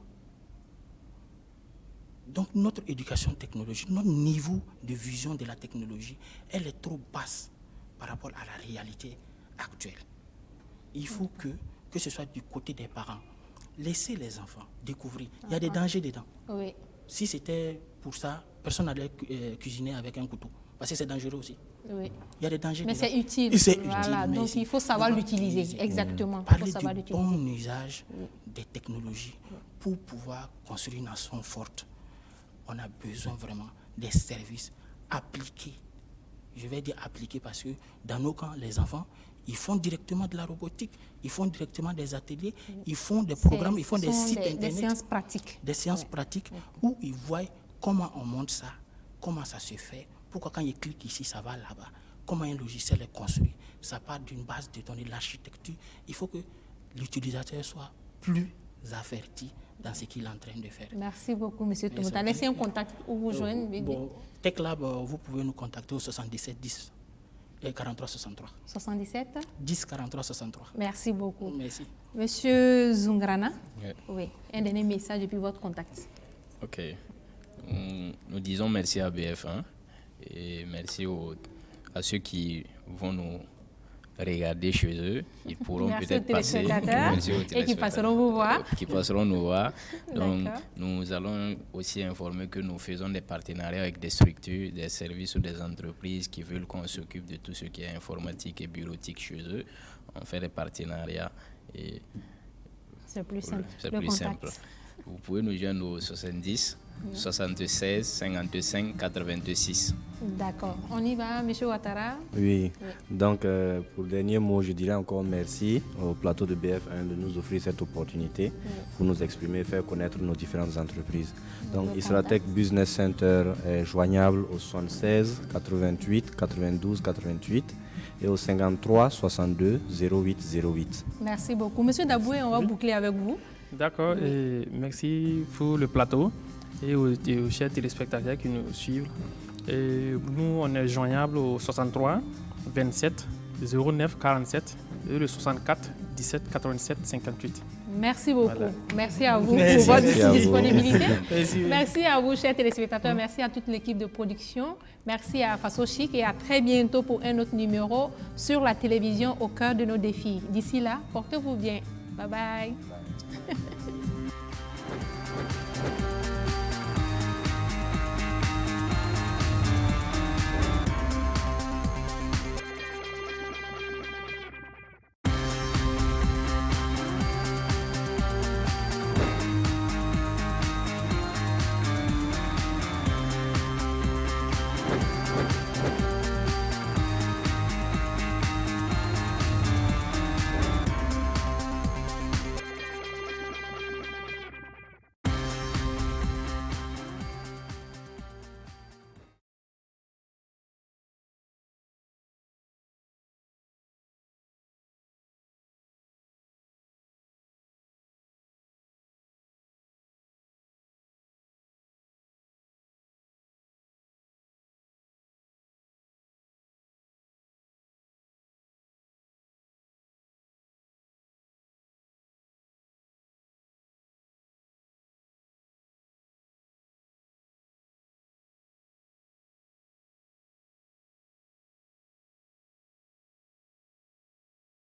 Speaker 4: Donc notre éducation technologique, notre niveau de vision de la technologie, elle est trop basse par rapport à la réalité actuelle. Il faut que ce soit du côté des parents. Laissez les enfants découvrir. Il y a des dangers dedans.
Speaker 1: Oui.
Speaker 4: Si c'était pour ça, personne n'allait cuisiner avec un couteau. Parce que c'est dangereux aussi.
Speaker 1: Oui.
Speaker 4: Il y a des dangers
Speaker 1: Mais
Speaker 4: dedans.
Speaker 1: c'est utile.
Speaker 4: Et c'est
Speaker 1: Voilà.
Speaker 4: utile,
Speaker 1: Donc il faut savoir l'utiliser. Exactement. Il faut
Speaker 4: Parler
Speaker 1: savoir
Speaker 4: du
Speaker 1: l'utiliser.
Speaker 4: bon usage des technologies pour pouvoir construire une nation forte. On a besoin vraiment des services appliqués. Je vais dire appliqués parce que dans nos camps, les enfants, ils font directement de la robotique, ils font directement des ateliers, ils font des programmes, ils font des sites internet.
Speaker 1: Des séances pratiques.
Speaker 4: Des séances pratiques où ils voient comment on monte ça, comment ça se fait, pourquoi quand ils cliquent ici, ça va là-bas, comment un logiciel est construit. Ça part d'une base de données, l'architecture. Il faut que l'utilisateur soit plus averti dans ce qu'il est en train de faire.
Speaker 1: Merci beaucoup, M. Tomota. Laissez un contact où vous joignez.
Speaker 4: Bon, Tech Lab, vous pouvez nous contacter au 77 10 et 43 63.
Speaker 1: 77
Speaker 4: 10 43 63.
Speaker 1: Merci beaucoup.
Speaker 4: Merci.
Speaker 1: Monsieur Zungrana,
Speaker 2: Oui.
Speaker 1: un dernier message depuis votre contact.
Speaker 2: Ok. Nous disons merci à BF1 et merci à ceux qui vont nous regarder chez eux. Ils pourront peut-être passer.
Speaker 1: Merci aux téléspectateurs. Et qui passeront vous voir.
Speaker 2: Qui passeront nous voir. Donc, nous allons aussi informer que nous faisons des partenariats avec des structures, des services ou des entreprises qui veulent qu'on s'occupe de tout ce qui est informatique et bureautique chez eux. On fait des partenariats et
Speaker 1: c'est plus simple.
Speaker 2: C'est plus simple. Vous pouvez nous joindre au 70 76 55 86.
Speaker 1: D'accord. On y va, M. Ouattara?
Speaker 5: Oui. Donc, pour le dernier mot, je dirais encore merci au plateau de BF1 de nous offrir cette opportunité pour nous exprimer et faire connaître nos différentes entreprises. Donc, Isratech Business Center est joignable au 76 88 92 88 et au 53 62 08 08.
Speaker 1: Merci beaucoup. Monsieur Daboué, on va boucler avec vous.
Speaker 3: D'accord, et merci pour le plateau et aux chers téléspectateurs qui nous suivent. Et nous, on est joignable au 63 27 09 47 et le 64 17 87 58.
Speaker 1: Merci beaucoup.
Speaker 3: Voilà.
Speaker 1: Merci à vous
Speaker 3: Merci.
Speaker 1: pour votre disponibilité.
Speaker 3: Merci.
Speaker 1: Merci à vous, chers téléspectateurs. Merci à toute l'équipe de production. Merci à Faso Chic et à très bientôt pour un autre numéro sur la télévision au cœur de nos défis. D'ici là, portez-vous bien. Bye bye.